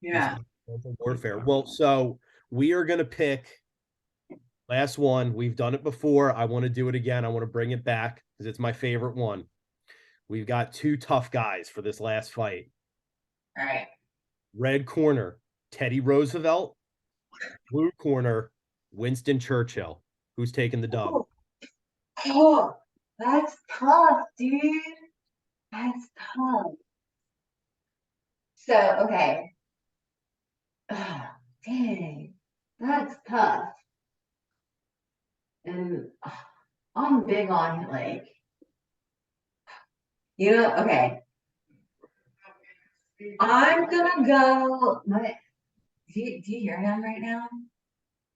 Yeah. Mental warfare. Well, so we are gonna pick last one. We've done it before. I want to do it again. I want to bring it back because it's my favorite one. We've got two tough guys for this last fight. All right. Red corner, Teddy Roosevelt. Blue corner, Winston Churchill. Who's taking the dub? Oh, that's tough, dude. That's tough. So, okay. Dang, that's tough. And I'm big on like, okay. I'm gonna go. Do you hear him right now?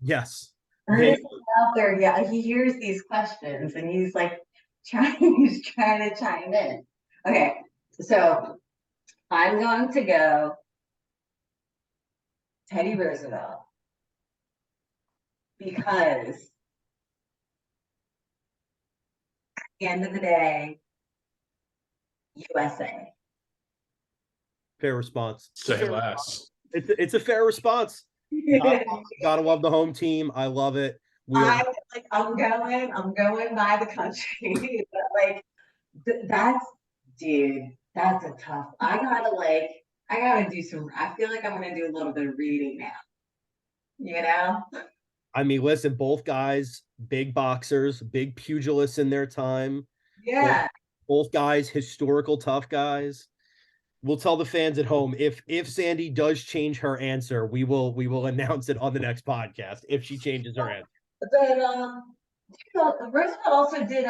Yes. Ernest is out there. Yeah, he hears these questions and he's like he's trying to chime in. Okay, so I'm going to go Teddy Roosevelt because at the end of the day, USA. Fair response. Say less. It's a fair response. Gotta love the home team. I love it. I'm going by the country. But like that's a tough. I gotta do some. I feel like I'm gonna do a little bit of reading now. You know? I mean, listen, both guys, big boxers, big pugilists in their time. Yeah. Both guys, historical tough guys. We'll tell the fans at home if Sandy does change her answer, we will announce it on the next podcast if she changes her answer. But Roosevelt also did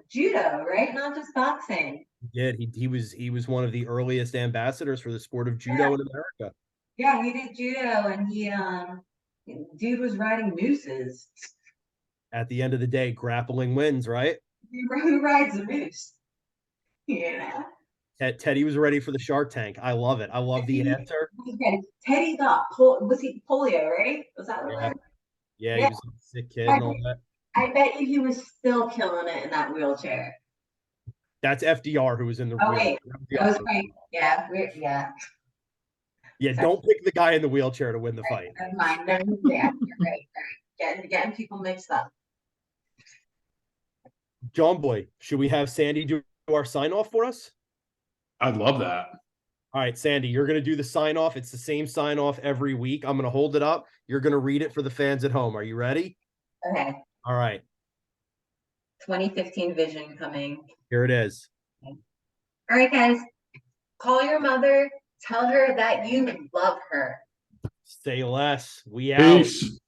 judo, right? Not just boxing. He was one of the earliest ambassadors for the sport of judo in America. Yeah, he did judo, and dude was riding mooses. At the end of the day, grappling wins, right? Who rides a moose? Yeah. Teddy was ready for the Shark Tank. I love it. I love the answer. Teddy got was he polio, right? Was that what it was? Yeah, he was a sick kid and all that. I bet you he was still killing it in that wheelchair. That's FDR who was in the wheelchair. That was right. Yeah, Yeah, don't pick the guy in the wheelchair to win the fight. Never mind. Yeah, right. Getting people mixed up. John Boy, should we have Sandy do our sign off for us? I'd love that. All right, Sandy, you're going to do the sign off. It's the same sign off every week. I'm going to hold it up. You're going to read it for the fans at home. Are you ready? Okay. All right. 2015 vision coming. Here it is. Okay. All right, guys. Call your mother. Tell her that you love her. Say less. We out. Peace.